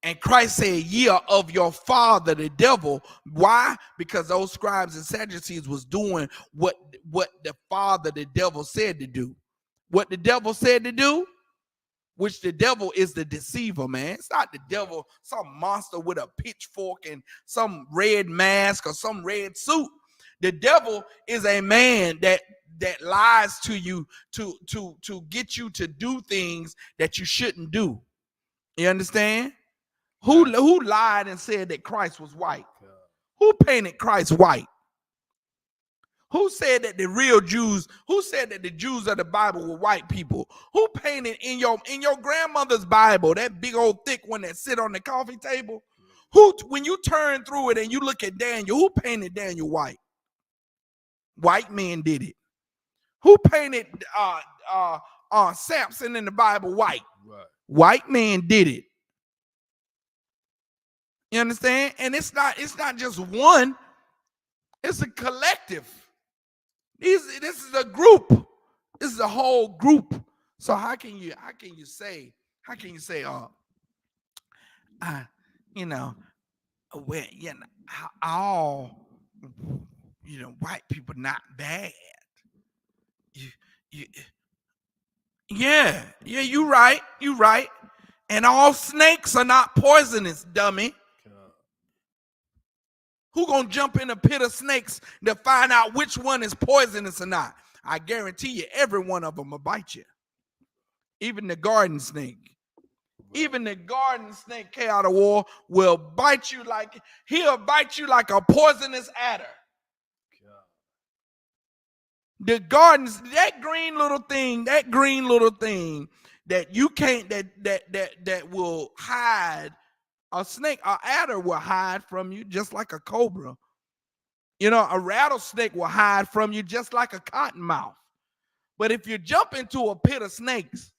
And Christ said, ye are of your father, the devil. Why? Because those scribes and Sadducees was doing what the father, the devil, said to do. What the devil said to do, which the devil is the deceiver, man. It's not the devil, some monster with a pitchfork and some red mask or some red suit. The devil is a man that lies to you to get you to do things that you shouldn't do. You understand? Who lied and said that Christ was white? Who painted Christ white? Who said that the real Jews, who said that the Jews of the Bible were white people? Who painted in your grandmother's Bible, that big old thick one that sit on the coffee table? Who, when you turn through it and you look at Daniel, who painted Daniel white? White men did it. Who painted Samson in the Bible white? Right. White men did it. You understand? And it's not just one, it's a collective. This is a group. This is a whole group. So how can you say, all white people not bad. Yeah, you right. And all snakes are not poisonous, dummy. Who gonna jump in a pit of snakes to find out which one is poisonous or not? I guarantee you, every one of them will bite you. Even the garden snake. Even the garden snake, K out of war, will bite you he'll bite you like a poisonous adder. The gardens, that green little thing that you can't, that will hide. A snake, an adder will hide from you just like a cobra. A rattlesnake will hide from you just like a cottonmouth. But if you jump into a pit of snakes,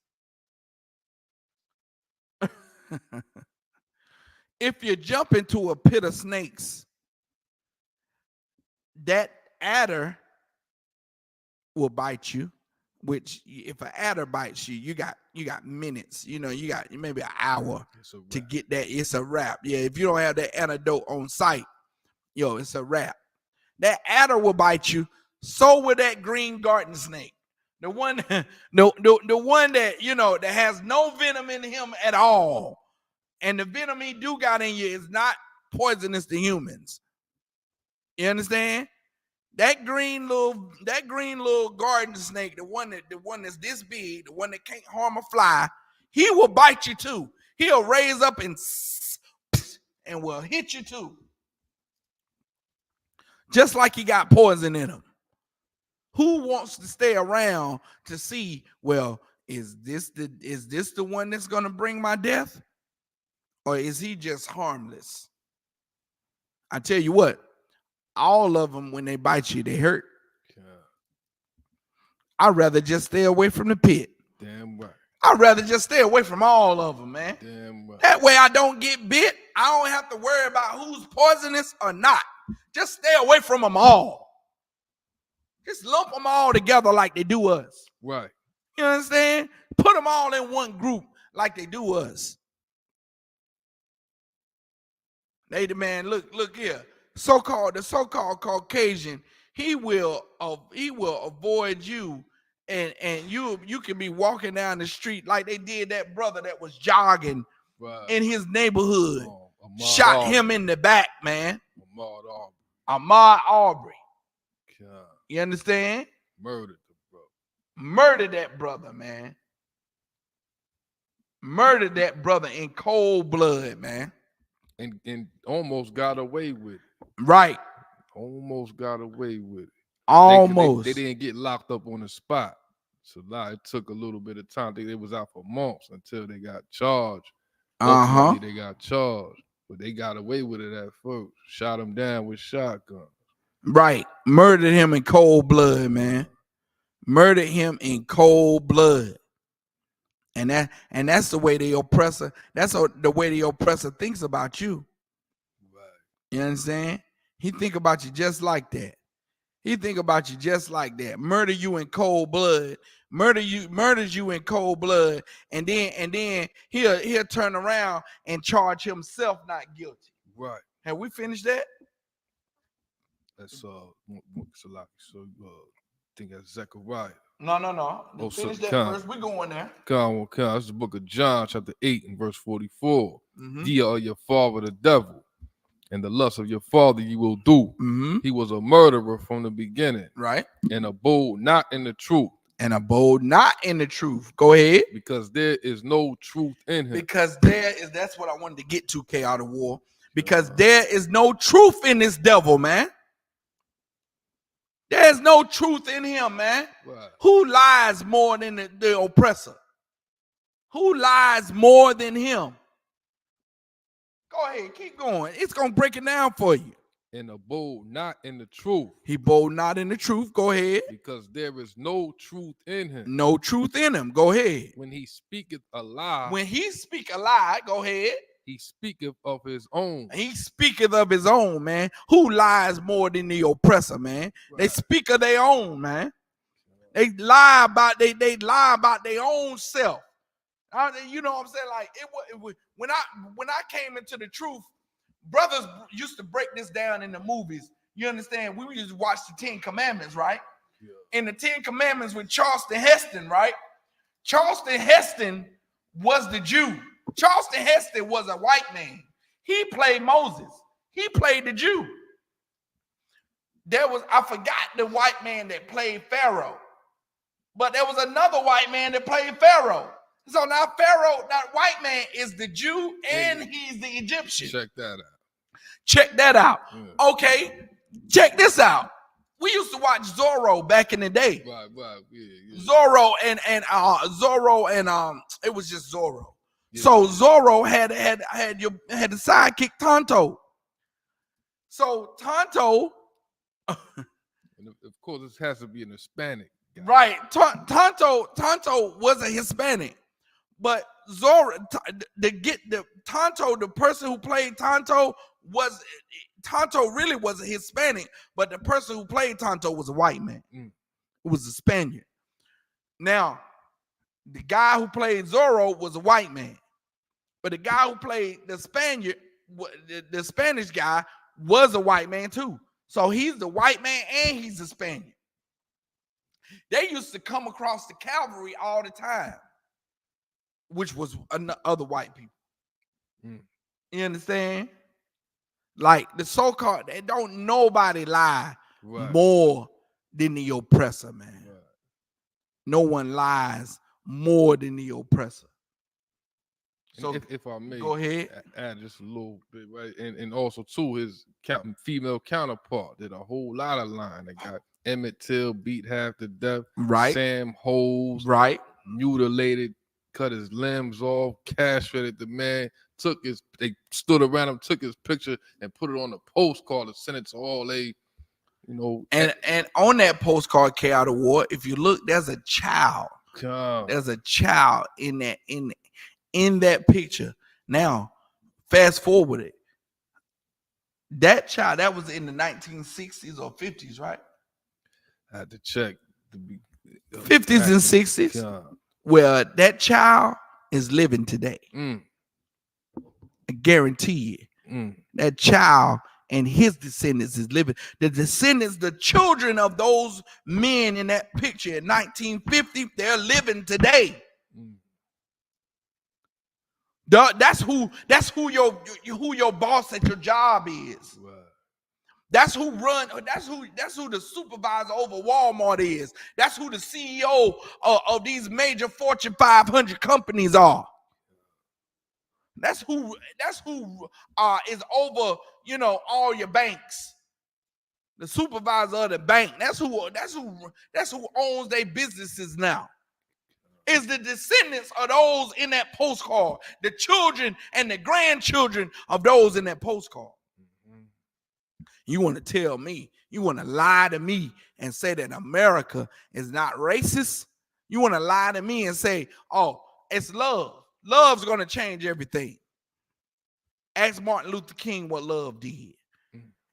that adder will bite you. Which, if an adder bites you, you got minutes. You got maybe an hour to get that. It's a wrap. Yeah, if you don't have that antidote on site, it's a wrap. That adder will bite you. So will that green garden snake. The one, the one that that has no venom in him at all, and the venom he do got in you is not poisonous to humans. You understand? That green little garden snake, the one that's this big, the one that can't harm a fly, he will bite you too. He'll raise up and will hit you too. Just like he got poison in him. Who wants to stay around to see, well, is this the one that's gonna bring my death? Or is he just harmless? I tell you what, all of them, when they bite you, they hurt. I'd rather just stay away from the pit. Damn right. I'd rather just stay away from all of them, man. Damn right. That way I don't get bit. I don't have to worry about who's poisonous or not. Just stay away from them all. Just lump them all together like they do us. Right. You understand? Put them all in one group like they do us. They demand, look here. The so-called Caucasian, he will avoid you, and you can be walking down the street like they did that brother that was jogging in his neighborhood. Shot him in the back, man. Ahmaud Arbery. You understand? Murdered the brother. Murdered that brother, man. Murdered that brother in cold blood, man. And almost got away with it. Right. Almost got away with it. Almost. They didn't get locked up on the spot. So it took a little bit of time. They was out for months until they got charged. Ultimately, they got charged. But they got away with it at first. Shot him down with shotguns. Right. Murdered him in cold blood, man. Murdered him in cold blood. And that's the way the oppressor, the way the oppressor thinks about you. Right. You understand? He think about you just like that. He think about you just like that. Murder you in cold blood. Murders you in cold blood, and then he'll turn around and charge himself not guilty. Right. Have we finished that? That's so think that's Zechariah. No. Finish that verse. We're going there. Come. That's the book of John, chapter 8, and verse 44. Ye are your father the devil, and the lust of your father you will do. He was a murderer from the beginning. Right. And abode not in the truth. Go ahead. Because there is no truth in him. That's what I wanted to get to, K out of war. Because there is no truth in this devil, man. There's no truth in him, man. Right. Who lies more than the oppressor? Who lies more than him? Go ahead, keep going. It's going to break it down for you. And abode not in the truth. He abode not in the truth. Go ahead. Because there is no truth in him. No truth in him. Go ahead. When he speaketh a lie. Go ahead. He speaketh of his own. He speaketh of his own, man. Who lies more than the oppressor, man? Right. They speak of their own, man. They lie about their own self. You know what I'm saying? Like when I came into the truth, brothers used to break this down in the movies. You understand? We used to watch the 10 Commandments, right? Yeah. In the 10 Commandments with Charleston Heston, right? Charleston Heston was the Jew. Charleston Heston was a white man. He played Moses. He played the Jew. I forgot the white man that played Pharaoh. But there was another white man that played Pharaoh. So now Pharaoh, that white man, is the Jew and he's the Egyptian. Check that out. Yeah. Okay, check this out. We used to watch Zorro back in the day. Right, yeah. Zorro and it was just Zorro. Yeah. So Zorro had the sidekick Tonto. So Tonto, and of course, this has to be an Hispanic guy. Right? Tonto was a Hispanic, but Zorro the person who played Tonto really was a Hispanic, but the person who played Tonto was a white man. It was a Spaniard. Now, the guy who played Zorro was a white man, but the guy who played the Spaniard, the Spanish guy, was a white man too. So he's the white man and he's a Spaniard. They used to come across the cavalry all the time, which was other white people. You understand? Like the so-called, they don't nobody lie more than the oppressor, man. Right. No one lies more than the oppressor. So if I may, go ahead, add just a little bit, right? And also too, his female counterpart did a whole lot of lying. They got Emmett Till beat half to death, right? Sam Hose, right? Mutilated, cut his limbs off, castrated the man. They stood around him, took his picture, and put it on a postcard and sent it to all they, And on that postcard, K Out of War, if you look, there's a child. There's a child in that picture. Now, fast forward it. That child, that was in the 1960s or 50s, right? I had to check. 50s and 60s. Well, that child is living today. I guarantee you. That child and his descendants is living. The descendants, the children of those men in that picture in 1950, they're living today. That's who your boss at your job is. Right. That's who the supervisor over Walmart is. That's who the CEO of these major Fortune 500 companies are. That's who is over, all your banks. The supervisor of the bank. That's who owns their businesses now. Is the descendants of those in that postcard, the children and the grandchildren of those in that postcard. You want to tell me, you want to lie to me and say that America is not racist? You want to lie to me and say, oh, it's love. Love's going to change everything. Ask Martin Luther King what love did.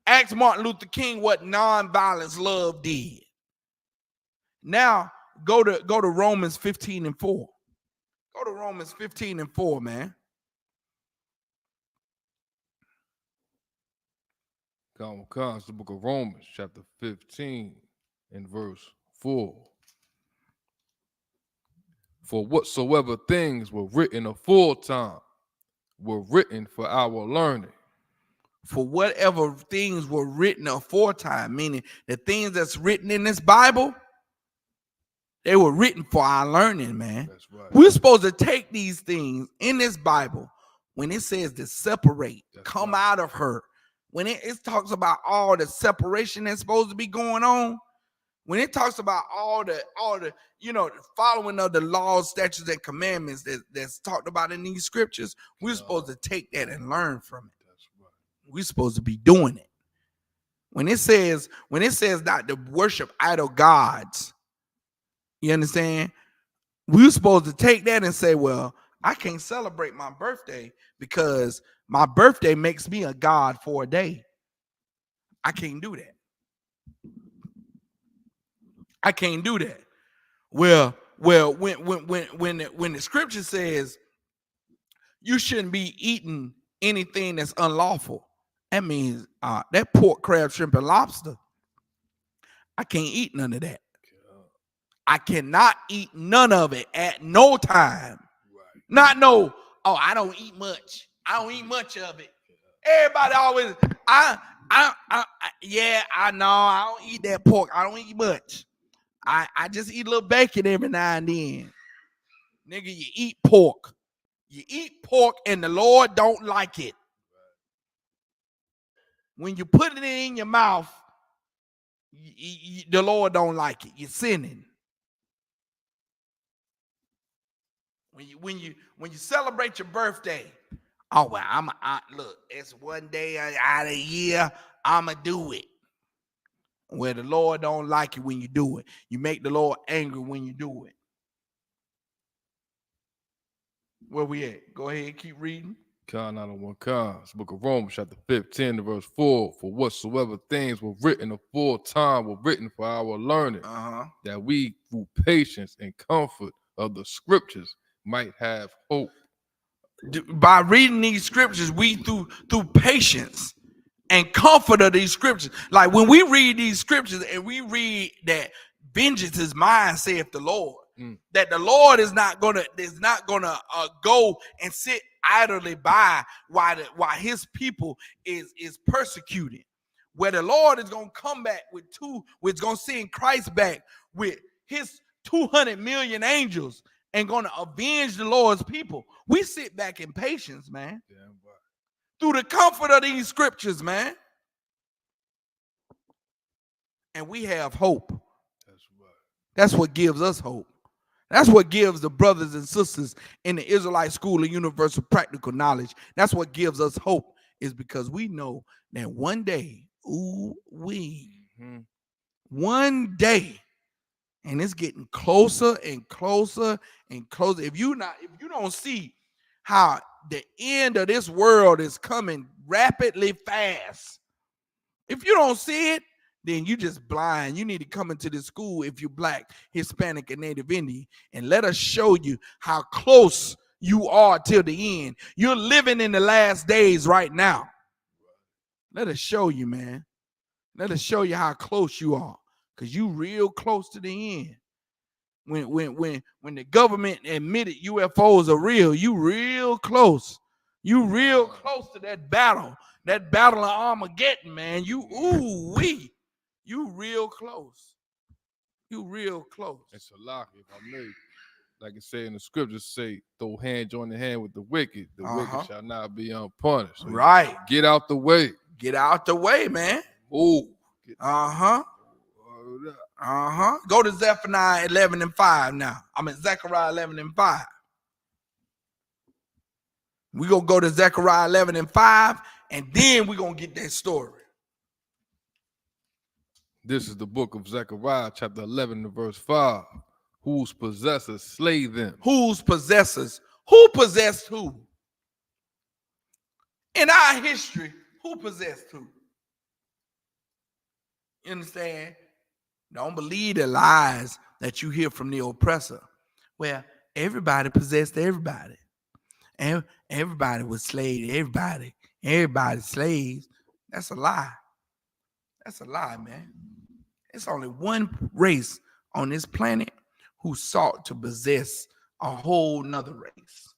Ask Martin Luther King what nonviolence love did. Now, go to Romans 15:4. Go to Romans 15:4, man. It's the book of Romans, chapter 15 and verse 4. For whatsoever things were written aforetime were written for our learning. For whatever things were written aforetime, meaning the things that's written in this Bible, they were written for our learning, man. That's right. We're supposed to take these things in this Bible when it says to separate, come out of her. When it talks about all the separation that's supposed to be going on, when it talks about all the following of the laws, statutes, and commandments that's talked about in these scriptures, we're supposed to take that and learn from it. That's right. We're supposed to be doing it. When it says not to worship idol gods, you understand? We're supposed to take that and say, well, I can't celebrate my birthday because my birthday makes me a god for a day. I can't do that. I can't do that. Well, when the scripture says you shouldn't be eating anything that's unlawful, that means that pork, crab, shrimp, and lobster, I can't eat none of that. I cannot eat none of it at no time. Right. Not no, oh, I don't eat much. I don't eat much of it. Everybody always, yeah, I know. I don't eat that pork. I don't eat much. I just eat a little bacon every now and then. Nigga, you eat pork. You eat pork and the Lord don't like it. When you put it in your mouth, the Lord don't like it. You're sinning. When you celebrate your birthday, oh well, look, it's one day out of the year, I'ma do it. Where the Lord don't like it when you do it. You make the Lord angry when you do it. Where we at? Go ahead, keep reading. Con 901 Cons, Book of Romans, chapter 15, verse 4. For whatsoever things were written aforetime were written for our learning, that we through patience and comfort of the scriptures might have hope. By reading these scriptures, we through patience and comfort of these scriptures. Like when we read these scriptures and we read that vengeance is mine, saith the Lord. That the Lord is not gonna go and sit idly by while his people is persecuted. Where the Lord is gonna come back we're gonna send Christ back with his 200 million angels and gonna avenge the Lord's people. We sit back in patience, man. Through the comfort of these scriptures, man. And we have hope. That's what gives us hope. That's what gives the brothers and sisters in the Israelite School of Universal Practical Knowledge. That's what gives us hope, is because we know that one day, one day, and it's getting closer and closer and closer. If you don't see how the end of this world is coming rapidly fast, if you don't see it, then you just blind. You need to come into this school if you're Black, Hispanic, and Native Indian, and let us show you how close you are till the end. You're living in the last days right now. Let us show you, man. Let us show you how close you are, because you real close to the end. When the government admitted UFOs are real, you real close. You real close to that battle of Armageddon, man. You real close. You real close. It's a lock, if I may. Like it say in the scriptures, say, throw hand join the hand with the wicked. The wicked shall not be unpunished. So right. Get out the way. Get out the way, man. Move. Go to Zephaniah 11:5 now. I'm at Zechariah 11:5. We're going to go to Zechariah 11:5, and then we're going to get that story. This is the book of Zechariah, chapter 11, verse 5. Whose possessors slay them. Whose possessors? Who possessed who? In our history, who possessed who? You understand? Don't believe the lies that you hear from the oppressor. Well, everybody possessed everybody. And everybody was slaves. Everybody slaves. That's a lie. That's a lie, man. It's only one race on this planet who sought to possess a whole nother race.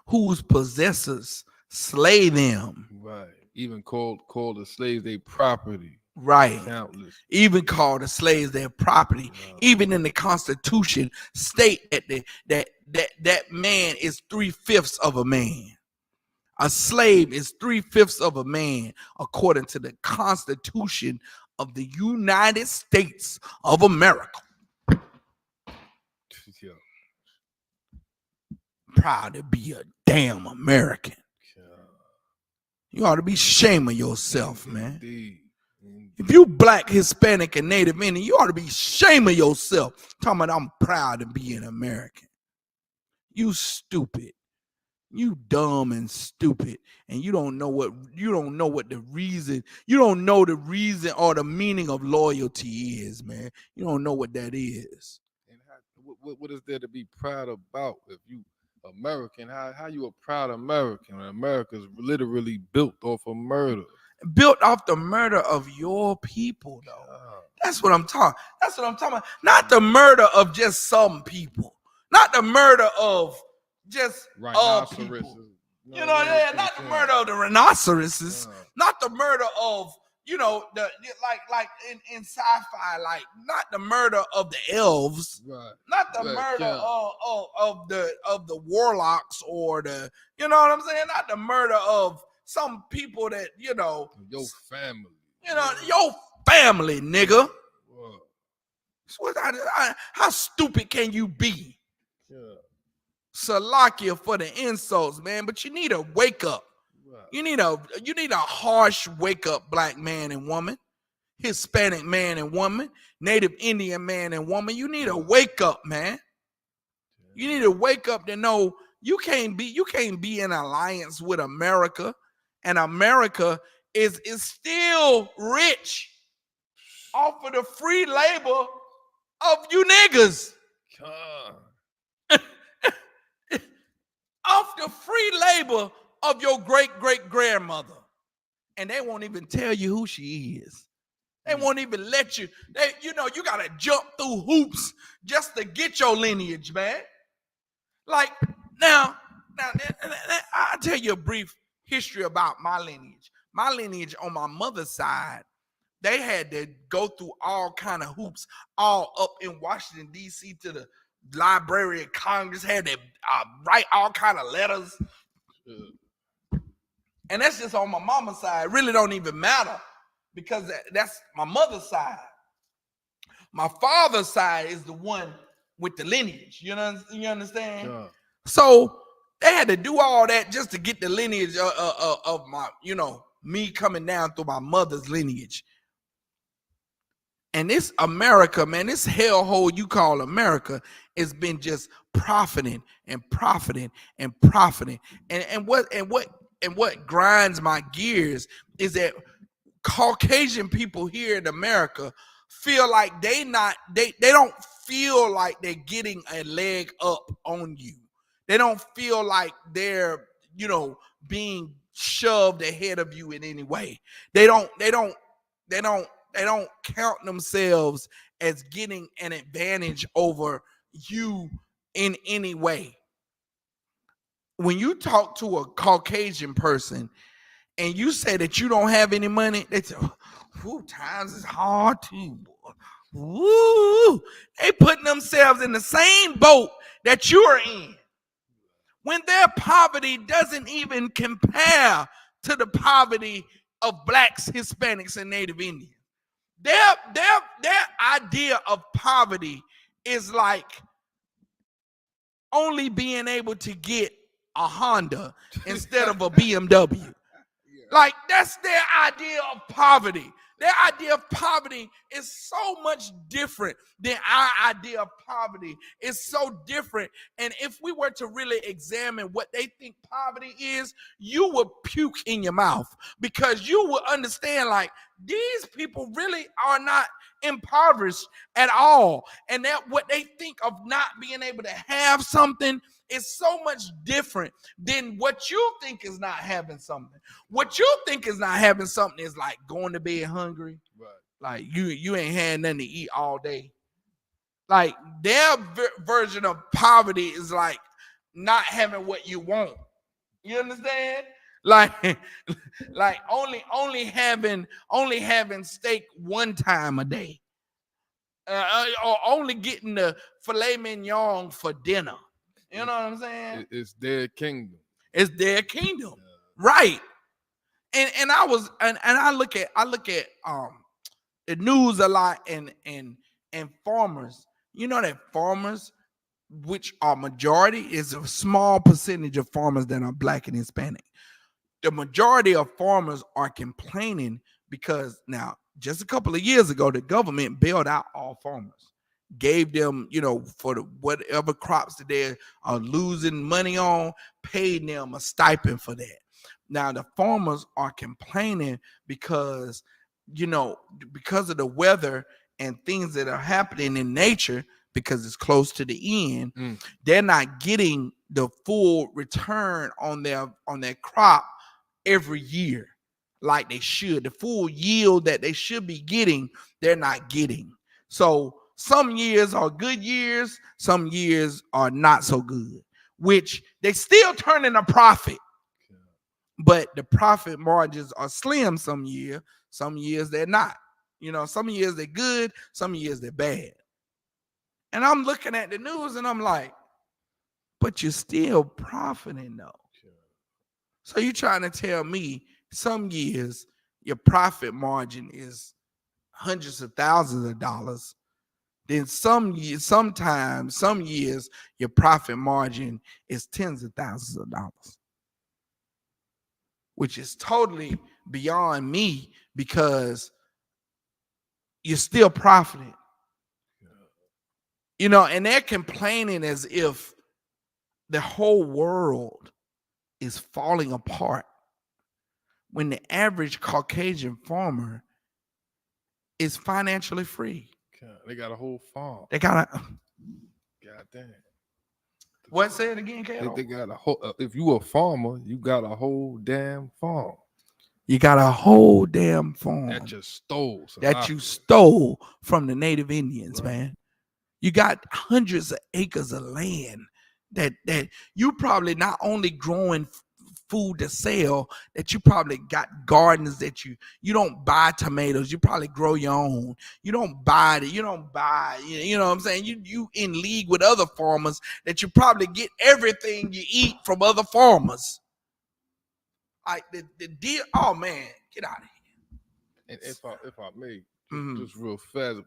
Whose possessors slay them. Right. Even called the slaves their property. Right. Countless. Even called the slaves their property. Even in the Constitution state that man is 3/5 of a man. A slave is 3/5 of a man, according to the Constitution of the United States of America. Yeah. Proud to be a damn American. You ought to be ashamed of yourself, man. Indeed. If you Black, Hispanic, and Native Indian, you ought to be ashamed of yourself. Talking about I'm proud to be an American. You stupid. You dumb and stupid, and you don't know the reason or the meaning of loyalty is, man. You don't know what that is. And what is there to be proud about? If you American, how you a proud American when America's literally built off of murder? Built off the murder of your people, though. That's what I'm talking about. Not the murder of just some people. Not the murder of just people. You know what I'm saying? Not the murder of the rhinoceroses. Not the murder of, you know, the like in sci-fi, like not the murder of the elves. Right. Not the murder of the warlocks or the, you know what I'm saying? Not the murder of some people that, you know, your family. You know, your family, nigga. How stupid can you be? Salakia for the insults, man. But you need a wake up. You need a harsh wake up, black man and woman, Hispanic man and woman, Native Indian man and woman. You need a wake up, man. You need to wake up to know you can't be in alliance with America, and America is still rich off of the free labor of you niggas. Off the free labor of your great-great-grandmother. And they won't even tell you who she is. They won't even let you. You got to jump through hoops just to get your lineage, man. Like, now, I'll tell you a brief history about my lineage. My lineage on my mother's side, they had to go through all kind of hoops, all up in Washington, D.C. to the Library of Congress, had to write all kind of letters. And that's just on my mama's side. It really don't even matter because that's my mother's side. My father's side is the one with the lineage. You understand? Yeah. So they had to do all that just to get the lineage of my, me coming down through my mother's lineage. And this America, man, this hellhole you call America has been just profiting and profiting and profiting. And what grinds my gears is that Caucasian people here in America feel like they don't feel like they're getting a leg up on you. They don't feel like they're, being shoved ahead of you in any way. They don't count themselves as getting an advantage over you in any way. When you talk to a Caucasian person and you say that you don't have any money, they say, times is hard too. Woo, they putting themselves in the same boat that you're in. When their poverty doesn't even compare to the poverty of blacks, Hispanics, and Native Indians. Their idea of poverty is like only being able to get a Honda instead of a BMW. Like, that's their idea of poverty. Their idea of poverty is so much different than our idea of poverty. It's so different. And if we were to really examine what they think poverty is, you would puke in your mouth because you would understand, like, these people really are not impoverished at all. And that what they think of not being able to have something is so much different than what you think is not having something. What you think is not having something is like going to bed hungry. Right. Like you ain't had nothing to eat all day. Like their version of poverty is like not having what you want. You understand? Like only having steak one time a day. Or only getting the filet mignon for dinner. You know what I'm saying? It's their kingdom. It's their kingdom, right? And I look at the news a lot and farmers. You know that farmers, which are majority, is a small percentage of farmers that are black and Hispanic. The majority of farmers are complaining because now, just a couple of years ago, the government bailed out all farmers. Gave them, for whatever crops that they are losing money on, paid them a stipend for that. Now the farmers are complaining because, because of the weather and things that are happening in nature, because it's close to the end, they're not getting the full return on their crop every year. like they should. The full yield that they should be getting, they're not getting. So some years are good years, some years are not so good, which they still turning a profit. But the profit margins are slim some years they're not. You know, some years they're good, some years they're bad. And I'm looking at the news and I'm like, but you're still profiting though. So you're trying to tell me some years your profit margin is hundreds of thousands of dollars. Then some years your profit margin is tens of thousands of dollars, which is totally beyond me because you're still profiting. You know, and they're complaining as if the whole world is falling apart when the average Caucasian farmer is financially free. They got a whole farm. They got a. God damn. What? Say it again, Kato? They got a whole. If you a farmer, you got a whole damn farm. You got a whole damn farm that you stole. That you stole from the Native Indians, man. You got hundreds of acres of land that you probably not only growing food to sell, that you probably got gardens that you don't buy tomatoes, you probably grow your own. You don't buy you know what I'm saying? You in league with other farmers that you probably get everything you eat from other farmers. Like the deal, oh man, get out of here. And if I may, just real fast,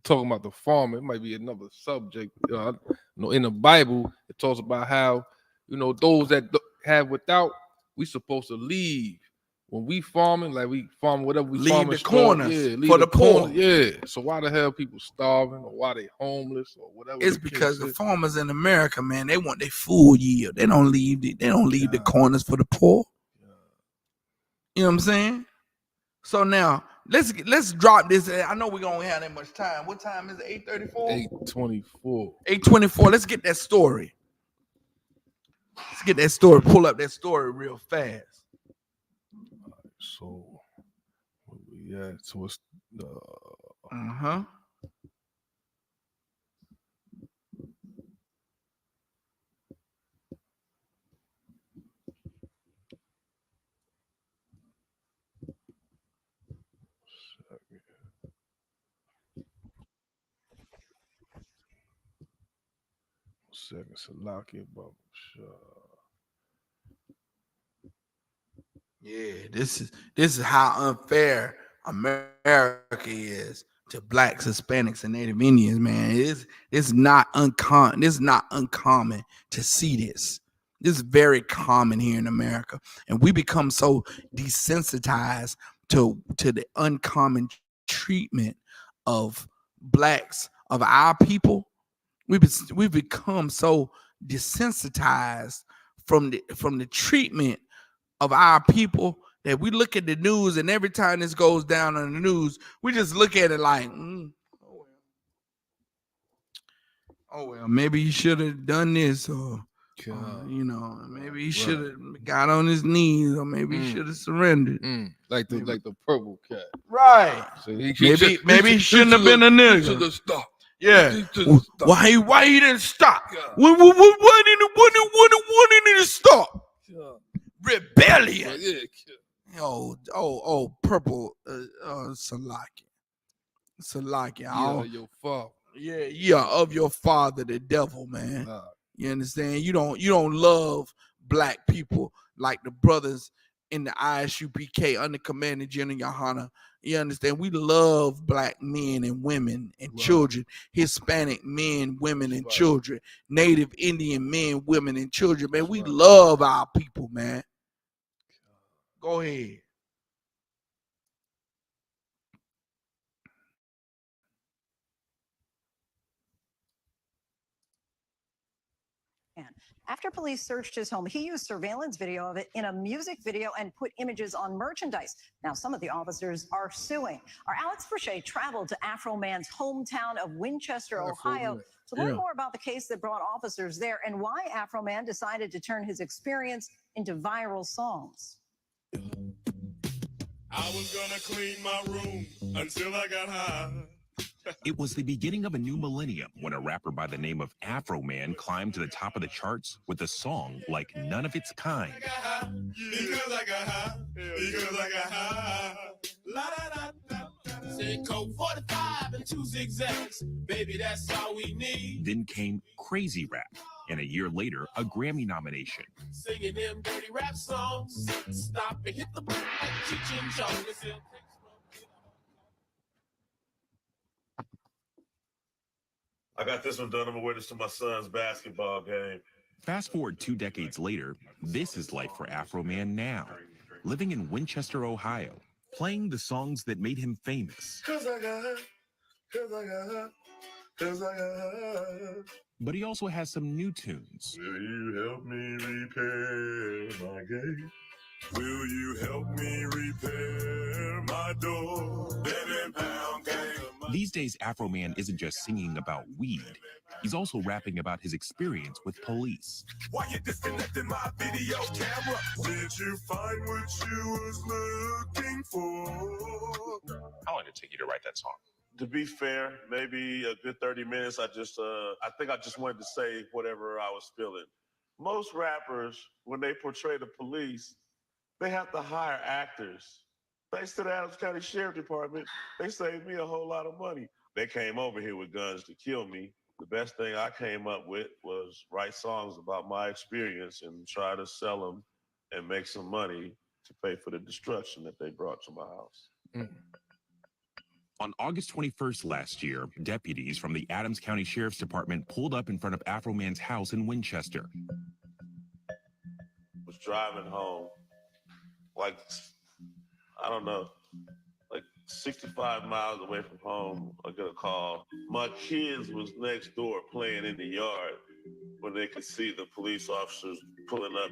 talking about the farmer, it might be another subject. In the Bible, it talks about how those that have without, we supposed to leave. When we farming, like we farm whatever we leave the corners for the poor. Yeah. So why the hell people starving or why they homeless or whatever? It's because the farmers in America, man, they want their full yield. They don't leave the corners for the poor. You know what I'm saying? So now let's drop this. I know we don't have that much time. What time is it? 8:34? 8:24. 8:24. Let's get that story. Pull up that story real fast. So where we at? So it's second Salakia Bubble. Yeah, this is how unfair America is to blacks, Hispanics, and Native Indians, man. It's not uncommon. It's not uncommon to see this. This is very common here in America, and we become so desensitized to the uncommon treatment of blacks, of our people. We've become so desensitized from the treatment of our people that we look at the news, and every time this goes down on the news, we just look at it like, oh well, maybe he should have done this, or maybe he should have got on his knees, or maybe he should have surrendered. Like the purple cat, right? So maybe he shouldn't have been a nigga. Should have stopped. Yeah. Why he didn't stop? Why didn't he stop? Rebellion. Purple. Salaki. Your father. Yeah, of your father, the devil, man. You understand? You don't love black people like the brothers in the Isupk under Commander General Yohana. You understand? We love black men and women and children, Hispanic men, women, and children, Native Indian men, women, and children. Man, we love our people, man. Go ahead. After police searched his home, he used surveillance video of it in a music video and put images on merchandise. Now, some of the officers are suing. Our Alex Brochet traveled to Afro Man's hometown of Winchester, Ohio, to learn more about the case that brought officers there and why Afro Man decided to turn his experience into viral songs. I was gonna clean my room until I got high. It was the beginning of a new millennium when a rapper by the name of Afro Man climbed to the top of the charts with a song like none of its kind. Because I got high. Because I got high. La da da da. Say Coke 45 and 2 zigzags. Baby, that's all we need. Then came Crazy Rap, and a year later, a Grammy nomination. Singing them dirty rap songs. Stop and hit the beat like Cheech and Chong. Listen. I got this one done. I'm gonna wear this to my son's basketball game. Fast forward 2 decades later, this is life for Afro Man now, living in Winchester, Ohio, playing the songs that made him famous. Cause I got high. Cause I got high. Cause I got high. But he also has some new tunes. Will you help me repair my gate? Will you help me repair my door? 11-pound gang. These days, Afro Man isn't just singing about weed. He's also rapping about his experience with police. Why you disconnecting my video camera? Did you find what you was looking for? How long did it take you to write that song? To be fair, maybe a good 30 minutes. I think I just wanted to say whatever I was feeling. Most rappers, when they portray the police, they have to hire actors. Thanks to the Adams County Sheriff Department, they saved me a whole lot of money. They came over here with guns to kill me. The best thing I came up with was write songs about my experience and try to sell them and make some money to pay for the destruction that they brought to my house. On August 21st last year, deputies from the Adams County Sheriff's Department pulled up in front of Afro Man's house in Winchester. Was driving home, like, I don't know, like 65 miles away from home. I got a call. My kids was next door playing in the yard when they could see the police officers pulling up.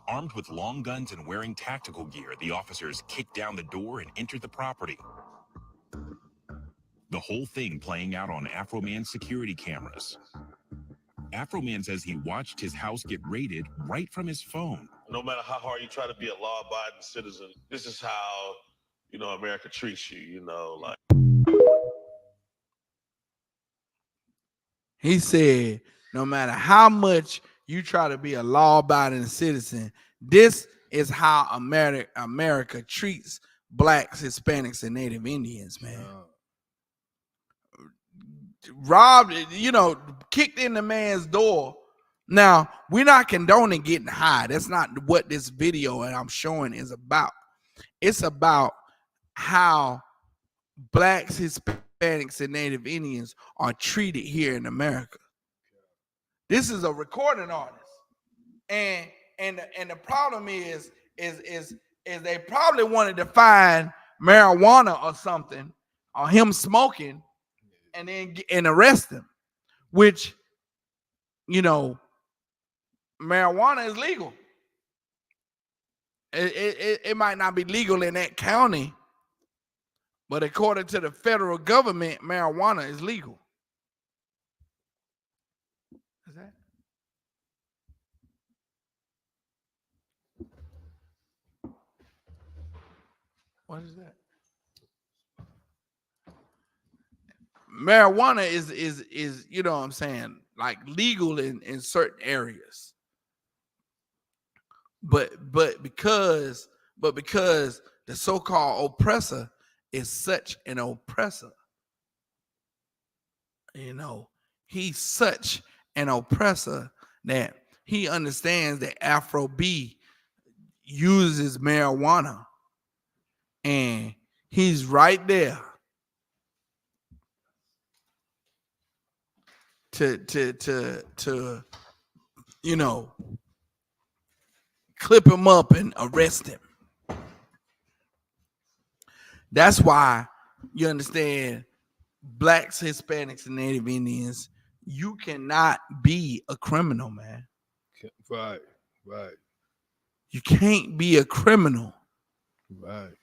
Armed with long guns and wearing tactical gear, the officers kicked down the door and entered the property. The whole thing playing out on Afro Man's security cameras. Afro Man says he watched his house get raided right from his phone. No matter how hard you try to be a law-abiding citizen, this is how, America treats you, like. He said, no matter how much you try to be a law-abiding citizen, this is how America treats blacks, Hispanics, and Native Indians, man. Robbed, kicked in the man's door. Now, we're not condoning getting high. That's not what this video and I'm showing is about. It's about how blacks, Hispanics, and Native Indians are treated here in America. This is a recording artist. And the problem is they probably wanted to find marijuana or something, or him smoking, and then arrest him, which, marijuana is legal. It might not be legal in that county, but according to the federal government, marijuana is legal. Is that? What is that? Marijuana is what I'm saying, like legal in certain areas. But because the so-called oppressor is such an oppressor, he's such an oppressor that he understands that Afro B uses marijuana, and he's right there to clip him up and arrest him. That's why, you understand, blacks, Hispanics, and Native Indians, you cannot be a criminal, man. Right. You can't be a criminal. Right.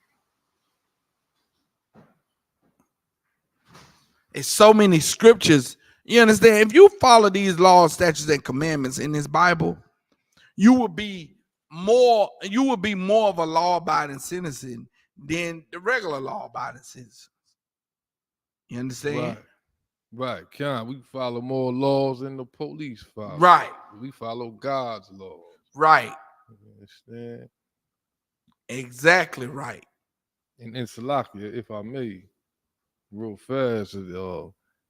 It's so many scriptures. You understand? If you follow these laws, statutes, and commandments in this Bible, you will be you would be more of a law-abiding citizen than the regular law-abiding citizens. You understand? Right. We follow more laws than the police follow. Right. We follow God's laws. Right. You understand? Exactly right. And Salakia, if I may, real fast,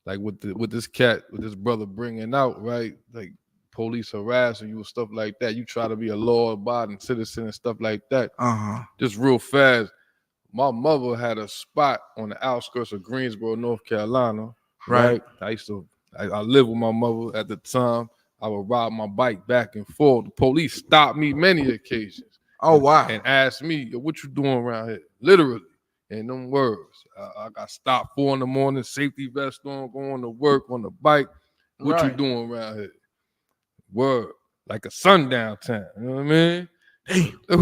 like with this brother bringing out, right? Like police harassing you and stuff like that. You try to be a law-abiding citizen and stuff like that. Just real fast. My mother had a spot on the outskirts of Greensboro, North Carolina. Right. I lived with my mother at the time. I would ride my bike back and forth. The police stopped me many occasions. Oh, wow. And asked me, what you doing around here? Literally. In them words. I got stopped 4 a.m, safety vest on, going to work on the bike. What you doing around here? Word. Like a sundown town. You know what I mean? There's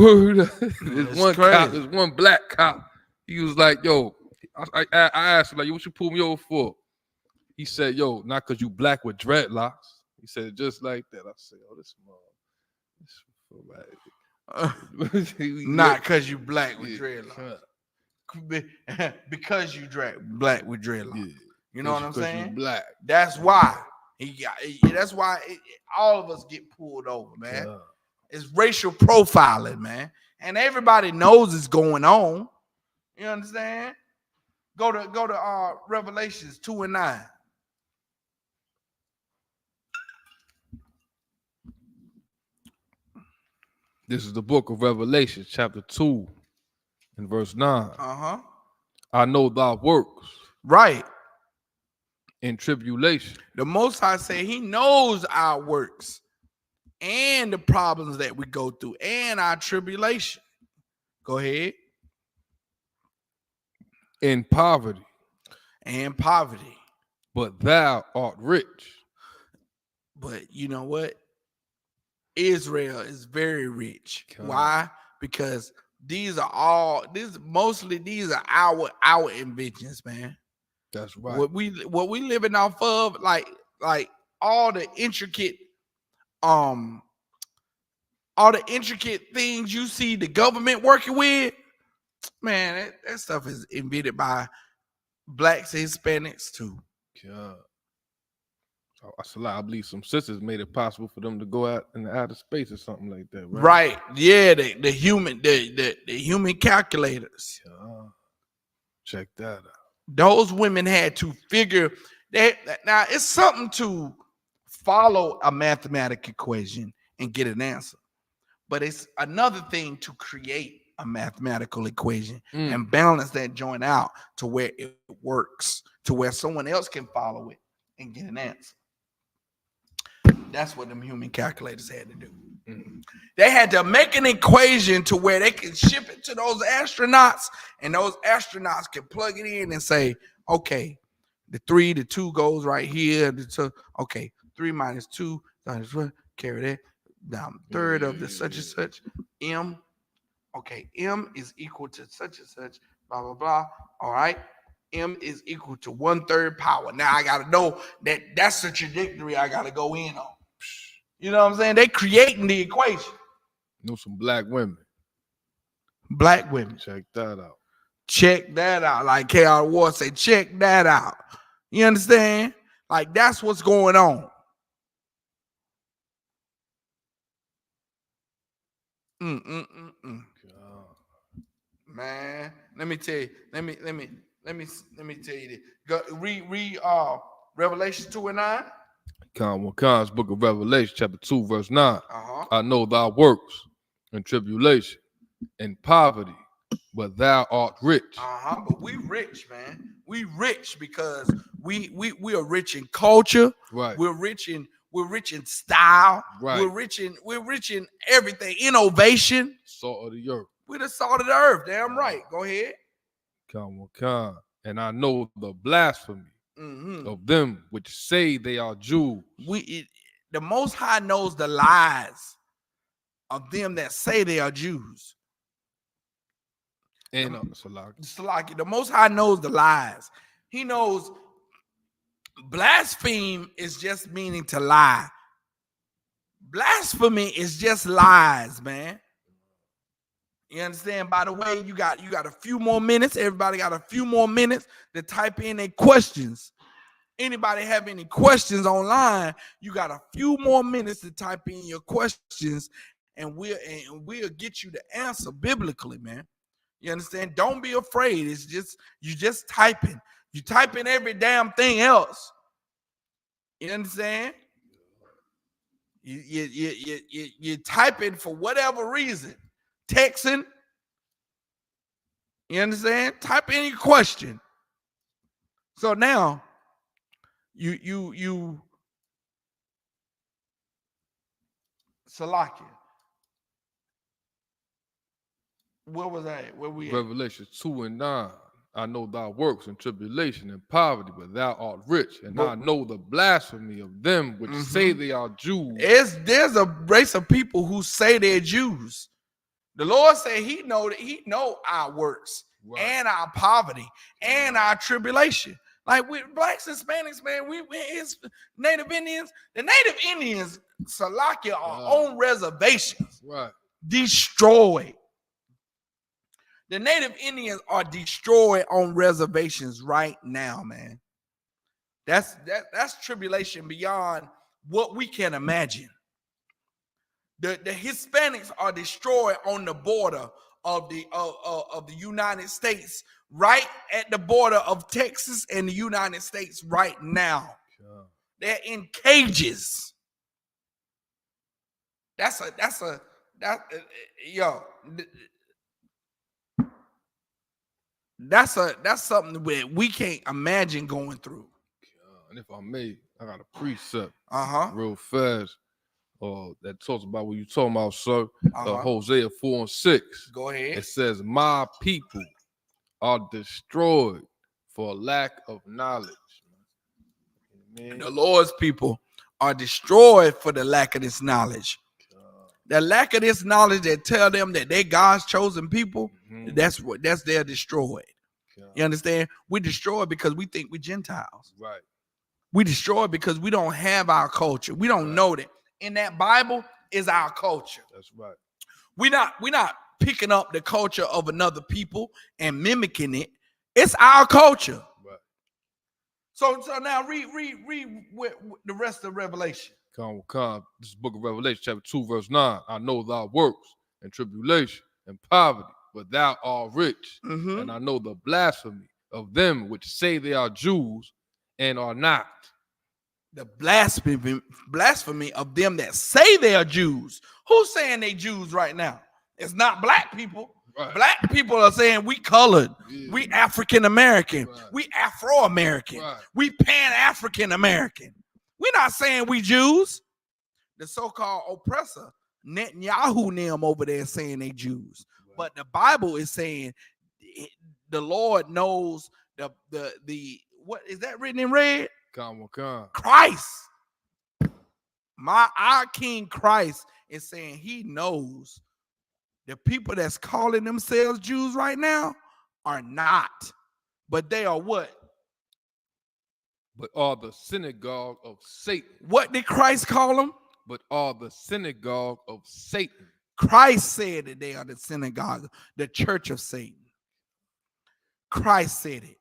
one black cop. He was like, yo, I asked him, like, what you pull me over for? He said, yo, not because you black with dreadlocks. He said it just like that. I said, oh, this not because you black with dreadlocks. Because you black with dreadlocks. Yeah. You know what I'm saying? Black. That's why that's why all of us get pulled over, man. Yeah. It's racial profiling, man, and everybody knows it's going on. You understand? Go to Revelations 2 and 9. This is the book of Revelation, chapter 2, and verse 9. I know thy works. Right. In tribulation. The Most High say he knows our works and the problems that we go through and our tribulation. Go ahead. In poverty. And poverty. But thou art rich. But you know what? Israel is very rich. Why? Because these are our inventions, man. That's right. What we living off of, like all the intricate things you see the government working with, man, that stuff is invented by blacks and Hispanics too. Yeah. I believe some sisters made it possible for them to go out in the outer space or something like that, right? Right. Yeah, the human calculators. Yeah. Check that out. Those women had to figure that. Now it's something to follow a mathematical equation and get an answer, but it's another thing to create a mathematical equation and balance that joint out to where it works, to where someone else can follow it and get an answer. That's what them human calculators had to do. They had to make an equation to where they can ship it to those astronauts, and those astronauts can plug it in and say, okay, the 2 goes right here. Okay, 3 minus 2, carry that down, third of the such and such, m. Okay, m is equal to such and such, blah, blah, blah. All right. M is equal to 1/3 power. Now I gotta know that's the trajectory I gotta go in on. You know what I'm saying? They creating the equation. Know some black women. Black women. Check that out. Check that out. Like K.R. Ward say, check that out. You understand? Like that's what's going on. Man, let me tell you. Let me tell you this. Go read Revelation 2 and 9. Khan's book of Revelation, chapter 2, verse 9. I know thy works in tribulation and poverty, but thou art rich. But we rich, man. We rich because we are rich in culture. Right. We're rich in style. Right. We're rich in everything. Innovation. Salt of the earth. We're the salt of the earth. Damn right. Go ahead. Khan. And I know the blasphemy of them which say they are Jews. The Most High knows the lies of them that say they are Jews. And Salaki. The Most High knows the lies. He knows blaspheme is just meaning to lie. Blasphemy is just lies, man. You understand? By the way, you got a few more minutes. Everybody got a few more minutes to type in their questions. Anybody have any questions online? You got a few more minutes to type in your questions, and we'll get you the answer biblically, man. You understand? Don't be afraid. It's just you just typing. You typing every damn thing else. You understand? You typing for whatever reason. Texting. You understand? Type any question. So now you Salakia. Where was I? Where we at? Revelation 2:9. I know thy works and tribulation and poverty, but thou art rich, and I know the blasphemy of them which say they are Jews. There's a race of people who say they're Jews. The Lord said He know our works and our poverty and our tribulation. Like with blacks and Hispanics, man, we it's Native Indians. The Native Indians, Salakia, are on reservations, destroyed. The Native Indians are destroyed on reservations right now, man. That's tribulation beyond what we can imagine. The Hispanics are destroyed on the border of the United States, right at the border of Texas and the United States right now. They're in cages. That's something that we can't imagine going through. And if I may, I got a precept real fast that talks about what you talking about, sir. Hosea 4:6. Go ahead. It says, my people are destroyed for lack of knowledge. The Lord's people are destroyed for the lack of this knowledge. The lack of this knowledge that tell them that they God's chosen people, that's they're destroyed. You understand? We destroyed because we think we're Gentiles. Right. We destroyed because we don't have our culture. We don't know that in that Bible is our culture. That's right. We're not picking up the culture of another people and mimicking it. It's our culture. Right. So now read the rest of Revelation. This is book of Revelation, chapter 2, verse 9. I know thy works and tribulation and poverty, but thou art rich. And I know the blasphemy of them which say they are Jews and are not. The blasphemy of them that say they are Jews. Who's saying they Jews right now? It's not black people. Right. Black people are saying we colored, we African American, we Afro American, we Pan-African American. We're not saying we Jews. The so-called oppressor, Netanyahu and them over there saying they Jews. But the Bible is saying the Lord knows the what is that written in red? Christ. Our King Christ is saying he knows the people that's calling themselves Jews right now are not. But they are what? But are the synagogue of Satan. What did Christ call them? But are the synagogue of Satan. Christ said that they are the synagogue, the church of Satan. Christ said it.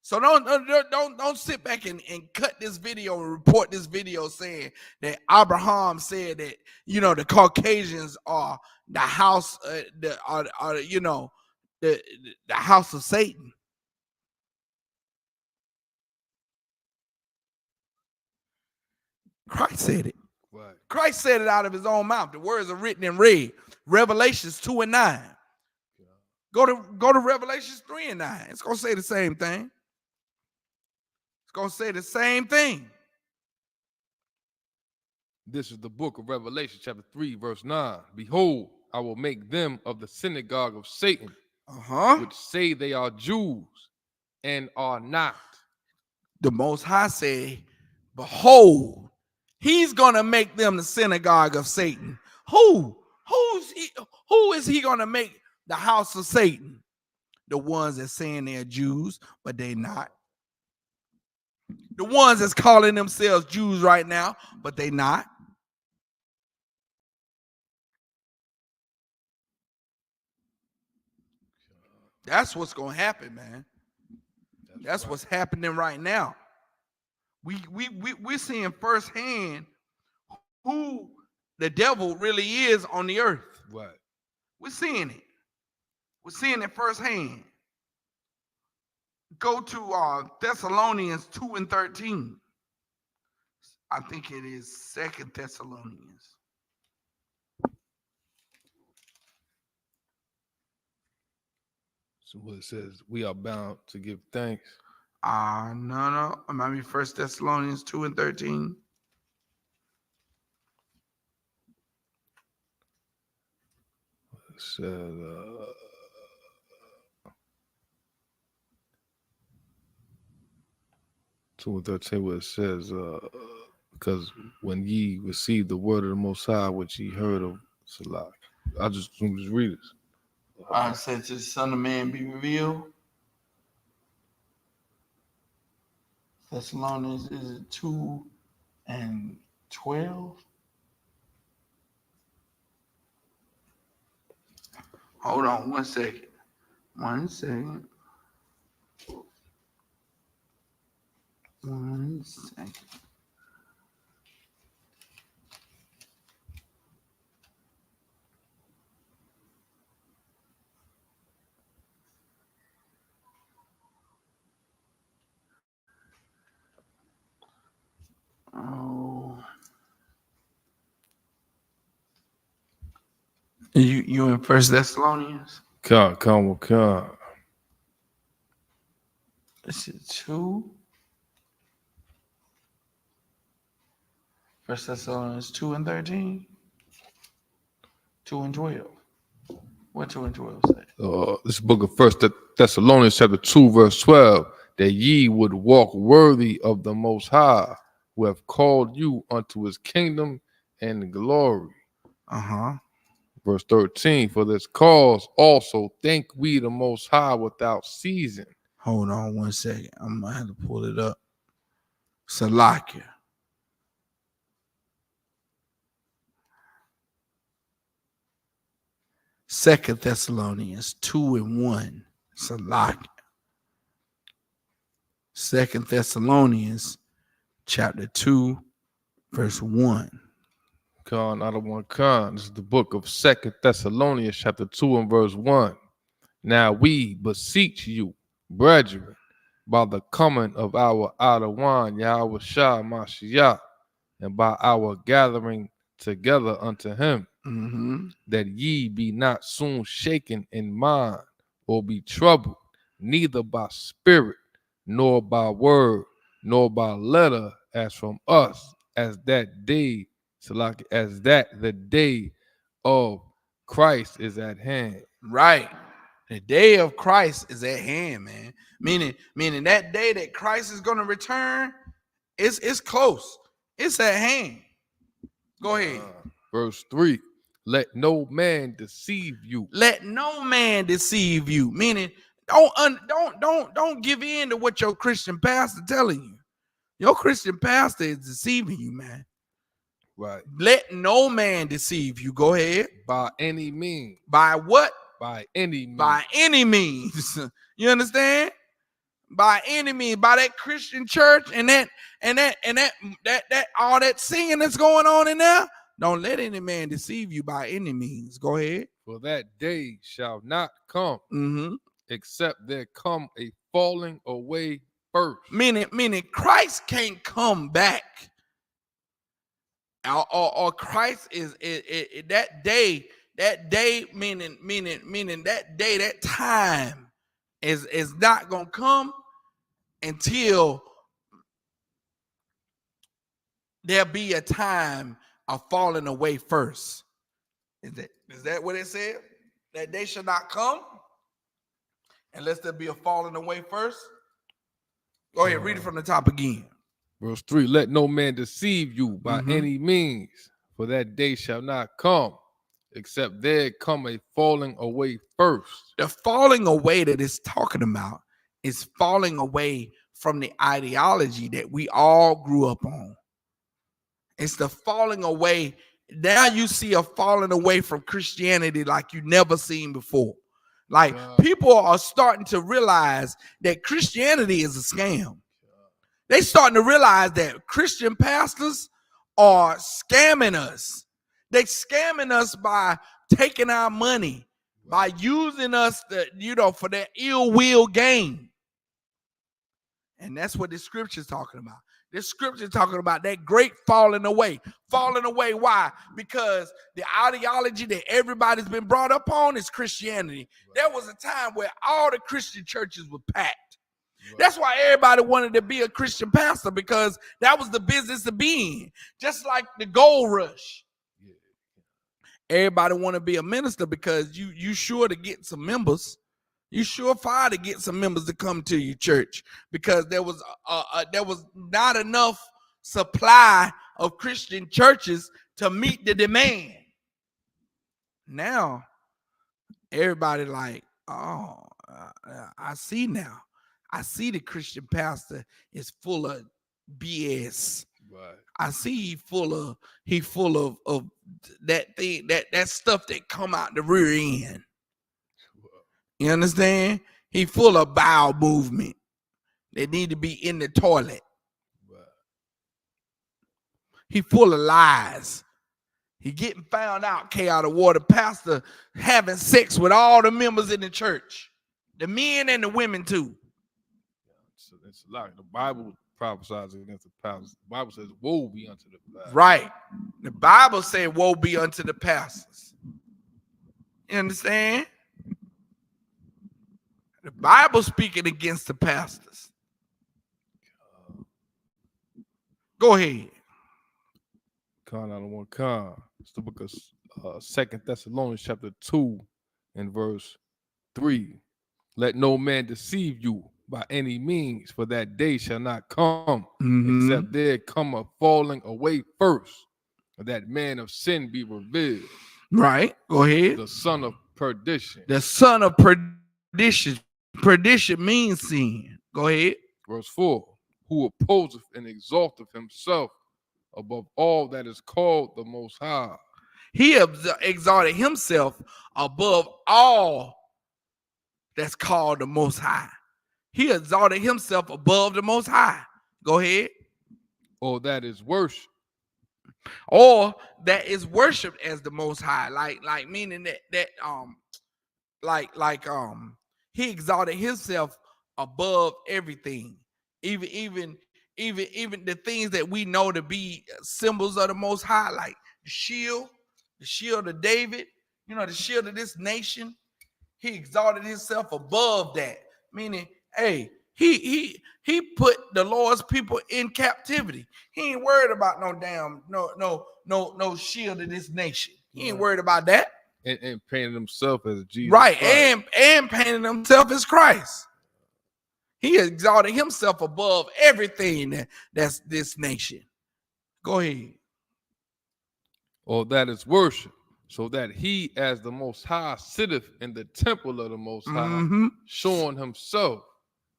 So don't sit back and cut this video and report this video saying that Abraham said that the Caucasians are the house the house of Satan. Christ said it. Right. Christ said it out of his own mouth. The words are written in red. Revelations 2:9. Go to Revelations 3:9. It's gonna say the same thing. It's gonna say the same thing. This is the book of Revelation, chapter 3, verse 9. Behold, I will make them of the synagogue of Satan, which say they are Jews and are not. The Most High say, behold, he's gonna make them the synagogue of Satan. Who is he gonna make the house of Satan? The ones that saying they're Jews, but they not. The ones that's calling themselves Jews right now, but they not. That's what's gonna happen, man. That's what's happening right now. We're seeing firsthand who the devil really is on the earth. Right. We're seeing it. We're seeing it firsthand. Go to Thessalonians 2:13. I think it is 2 Thessalonians. So what it says, we are bound to give thanks. No. It might be 1 Thessalonians 2:13. It says, 2:13, where it says, because when ye received the word of the Most High, which ye heard of Salah. I just read this. I said to the Son of Man be revealed. Thessalonians is it 2:12? Hold on 1 second. 1 second. 1 second. Oh. You in 1 Thessalonians? Come. This is 2. 1 Thessalonians 2:13. 2:12. What 2:12 say? This book of 1 Thessalonians chapter 2, verse 12, that ye would walk worthy of the Most High, who have called you unto his kingdom and glory. Verse 13, for this cause also thank we the Most High without ceasing. Hold on 1 second. I'm going to have to pull it up. Salakia. Second Thessalonians 2:1. Salakia. 2 Thessalonians chapter 2, verse 1. Out of one. This is the book of 2 Thessalonians chapter 2 and verse 1. Now we beseech you, brethren, by the coming of our Adawan Yahweh Shah Mashiach, and by our gathering together unto him, that ye be not soon shaken in mind, or be troubled, neither by spirit, nor by word, nor by letter, as from us, as that the day of Christ is at hand. Right. The day of Christ is at hand, man. Meaning that day that Christ is going to return, it's close. It's at hand. Go ahead. Verse 3. Let no man deceive you. Let no man deceive you. Meaning, don't give in to what your Christian pastor telling you. Your Christian pastor is deceiving you, man. Right. Let no man deceive you. Go ahead. By any means. By what? By any means. By any means. You understand? By any means. By that Christian church and that all that singing that's going on in there. Don't let any man deceive you by any means. Go ahead. For that day shall not come, except there come a falling away first. Meaning Christ can't come back. Or Christ is that day, meaning that day, that time is not gonna come until there be a time of falling away first. Is that what it said? That day shall not come unless there be a falling away first? Go ahead, read it from the top again. Verse 3, let no man deceive you by any means, for that day shall not come, except there come a falling away first. The falling away that it's talking about is falling away from the ideology that we all grew up on. It's the falling away. Now you see a falling away from Christianity like you never seen before. Like people are starting to realize that Christianity is a scam. They starting to realize that Christian pastors are scamming us. They scamming us by taking our money, by using us for their ill will gain. And that's what this scripture is talking about. This scripture is talking about that great falling away. Falling away, why? Because the ideology that everybody's been brought up on is Christianity. There was a time where all the Christian churches were packed. That's why everybody wanted to be a Christian pastor, because that was the business of being. Just like the gold rush. Everybody want to be a minister because you sure to get some members. You surefire to get some members to come to your church, because there was not enough supply of Christian churches to meet the demand. Now, everybody like, oh, I see now. I see the Christian pastor is full of BS. Right. I see he full of that thing, that stuff that come out the rear end. You understand? He full of bowel movement. They need to be in the toilet. Right. He full of lies. He getting found out, out of water. Pastor having sex with all the members in the church, the men and the women too. It's a lot. The Bible prophesies against the pastors. The Bible says, "Woe be unto the pastors." Right. The Bible said, "Woe be unto the pastors." You understand? The Bible speaking against the pastors. Go ahead. Con out of one con. It's the book of 2 Thessalonians chapter 2 and verse 3. Let no man deceive you by any means, for that day shall not come, except there come a falling away first, or that man of sin be revealed. Right. Go ahead. The son of perdition. The son of perdition. Perdition means sin. Go ahead. Verse 4. Who opposeth and exalteth himself above all that is called the Most High. He exalted himself above all that's called the Most High. He exalted himself above the Most High. Go ahead. Or that is worship. Or that is worshipped as the Most High. Like meaning that he exalted himself above everything. Even the things that we know to be symbols of the Most High, like the shield of David, the shield of this nation. He exalted himself above that, meaning, hey, he put the Lord's people in captivity. He ain't worried about no shield of this nation. He ain't worried about that. And painted himself as Jesus. Right, Christ. and painted himself as Christ. He exalted himself above everything that's this nation. Go ahead. Or that is worship, so that he as the Most High sitteth in the temple of the Most High, showing himself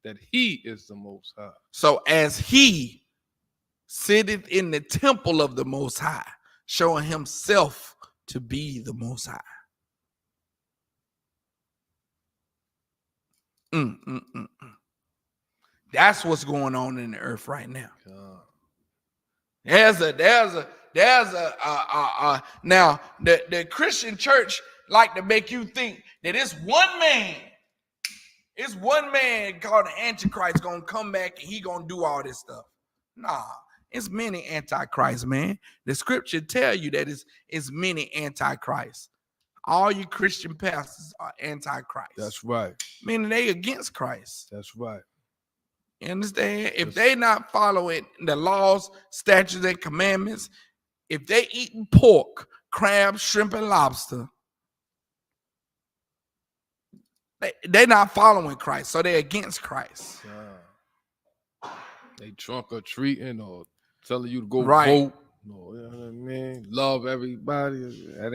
that he is the Most High. So as he sitteth in the temple of the Most High, showing himself to be the Most High. That's what's going on in the earth right now. Now the Christian church like to make you think that it's one man called the Antichrist gonna come back and he gonna do all this stuff. Nah, it's many antichrists, man. The scripture tell you that it's many antichrists. All you Christian pastors are antichrist. That's right. Meaning they against Christ. That's right. You understand? If they not following the laws, statutes, and commandments, if they eating pork, crab, shrimp, and lobster, they're not following Christ, so they're against Christ. They trunk or treating or telling you to go Right. vote. No, you know what I mean? Love everybody. That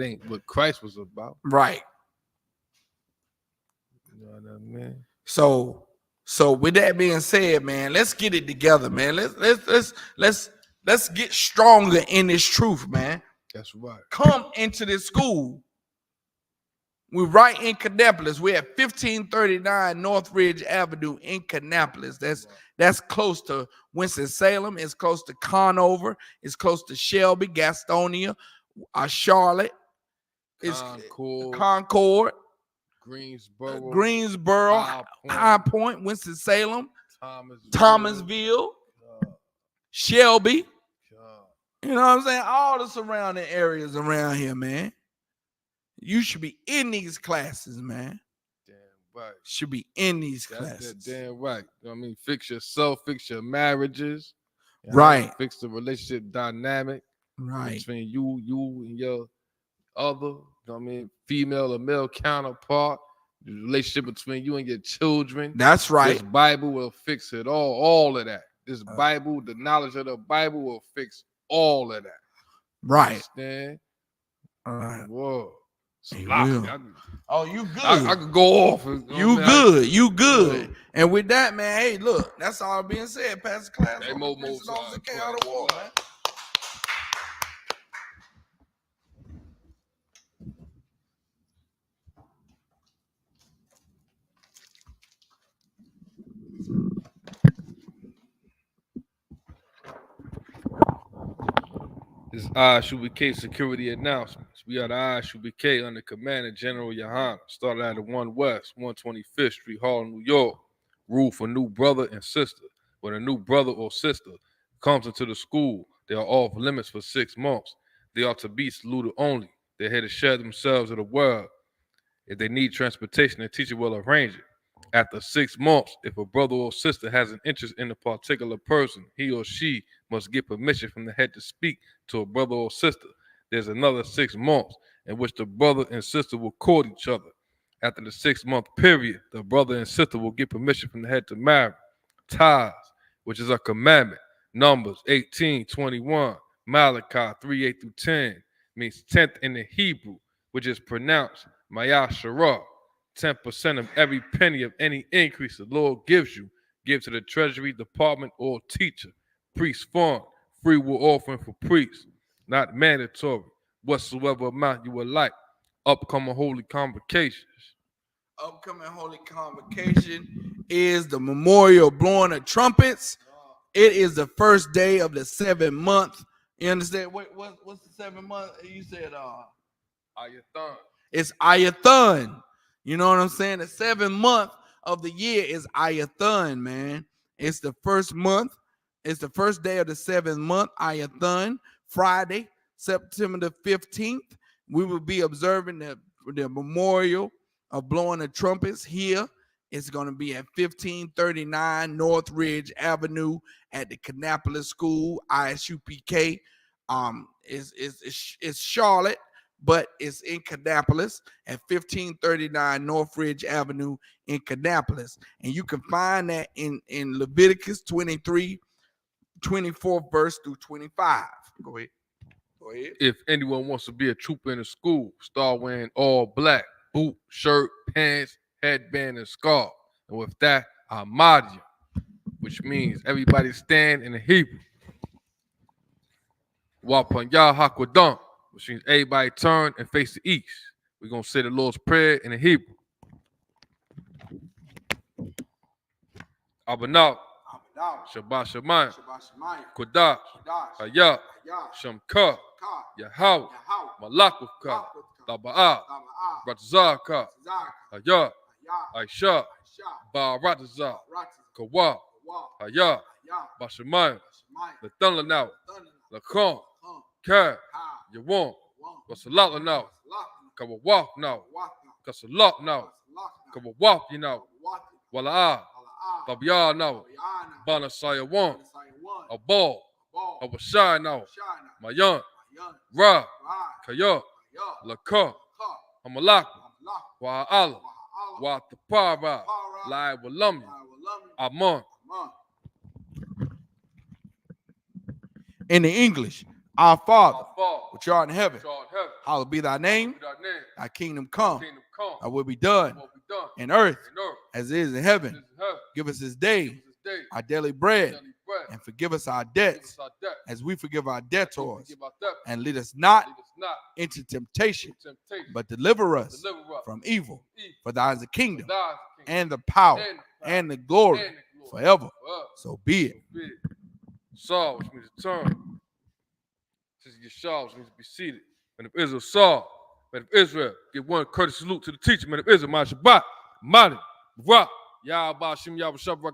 ain't what Christ was about. Right. You know what I mean? So with that being said, man, let's get it together, man. Let's get stronger in this truth, man. That's right. Come into this school We're right in Kannapolis. We're at 1539 Northridge Avenue in Kannapolis. That's close to Winston-Salem. It's close to Conover. It's close to Shelby, Gastonia, Charlotte. It's Concord, Greensboro, High Point, Winston-Salem, Thomasville, Shelby. You know what I'm saying? All the surrounding areas around here, man. You should be in these classes, man. Damn right. Should be in these classes. That's damn right. You know what I mean? Fix yourself, fix your marriages. You know, right. Fix the relationship dynamic. Right. Between you and your other, you know what I mean, female or male counterpart. The relationship between you and your children. That's right. This Bible will fix it all of that. This Bible, the knowledge of the Bible will fix all of that. Right. Understand? All right. Whoa. You good. I could go off. You good. And with that, man, hey, look, that's all being said. Pass the class. Hey, on the K out of war, man. This is Isupk security announcements. We are the Isupk under command of General Yohana. Started at the 1 West, 125th Street, Harlem, New York. Rule for new brother and sister. When a new brother or sister comes into the school, they are off limits for 6 months. They are to be saluted only. They're here to share themselves with the world. If they need transportation, the teacher will arrange it. After 6 months, if a brother or sister has an interest in a particular person, he or she must get permission from the head to speak to a brother or sister. There's another 6 months in which the brother and sister will court each other. After the 6-month period, the brother and sister will get permission from the head to marry. Thurs, which is a commandment. Numbers 18:21, Malachi 3:8-10, means 10th in the Hebrew, which is pronounced Mayasharah. 10% of every penny of any increase the Lord gives you, give to the treasury department or teacher. Priest fund, free will offering for priests, not mandatory. Whatsoever amount you would like. Upcoming holy convocations. Upcoming holy convocation is the memorial blowing of trumpets. It is the first day of the 7th month. You understand? Wait, what's the 7th month? You said Ayathon. It's Ayathon. You know what I'm saying? The 7th month of the year is Ayathon, man. It's the first month. It's the first day of the 7th month, Ayathon. Friday, September the 15th, we will be observing the memorial of blowing the trumpets here. It's going to be at 1539 Northridge Avenue at the Kannapolis School, Isupk. It's Charlotte, but it's in Kannapolis at 1539 Northridge Avenue in Kannapolis. And you can find that in Leviticus 23, 24th verse through 25. Go ahead. If anyone wants to be a trooper in the school, start wearing all black, boot, shirt, pants, headband, and scarf. And with that, Ahmadiyya, which means everybody stand in the Hebrew. Wapanya Hakwadam, which means everybody turn and face the east. We're going to say the Lord's Prayer in the Hebrew. Abanah, Shabbat Shemayim, Kodash, Hayah, Shamka, Yahweh, Malakufka, Taba'ah, Ratzaka, Hayah, Aisha, Ba'aratazah, Kawa, Hayah, Bashemayim, Lathanlanaw, Lakom, Kar, Yawon, Wasalat now, Kawawaf now, Kasalat now, Kawawaf you know, Wala'ah, Tabiyah now, Banasaya one, Abal, Abashai now, Mayan, Ra, Kaya, Laka, Hamalak, Wa'ala, Watapara, Lai Walami, Amon. In the English, our Father, which art in heaven, hallowed be thy name, thy kingdom come, thy will be done in earth as it is in heaven. Give us this day our daily bread, and forgive us our debts as we forgive our debtors. And lead us not into temptation, but deliver us from evil. For thine is the kingdom and the power and the glory forever. So be it. Saw, which means to turn. Since you Yeshua, which means to be seated. Man of Israel saw. Man of Israel, give one courteous salute to the teacher. Man of Israel, my Shabbat, Mani, Barak, Yahweh Shem Yahweh Shabbat.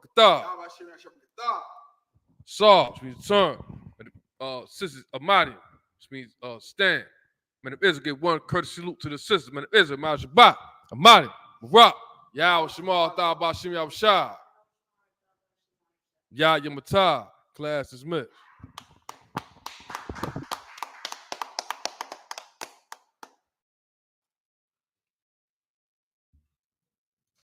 Saw, which means to turn. Sisters Amadi, which means stand. Man of Israel, give one courteous salute to the sisters. Man of Israel, my Shabbat, Amadi, Barak, Yahweh Shema Yahweh Shem Yahweh Shah. Yah Yamatah, class dismissed.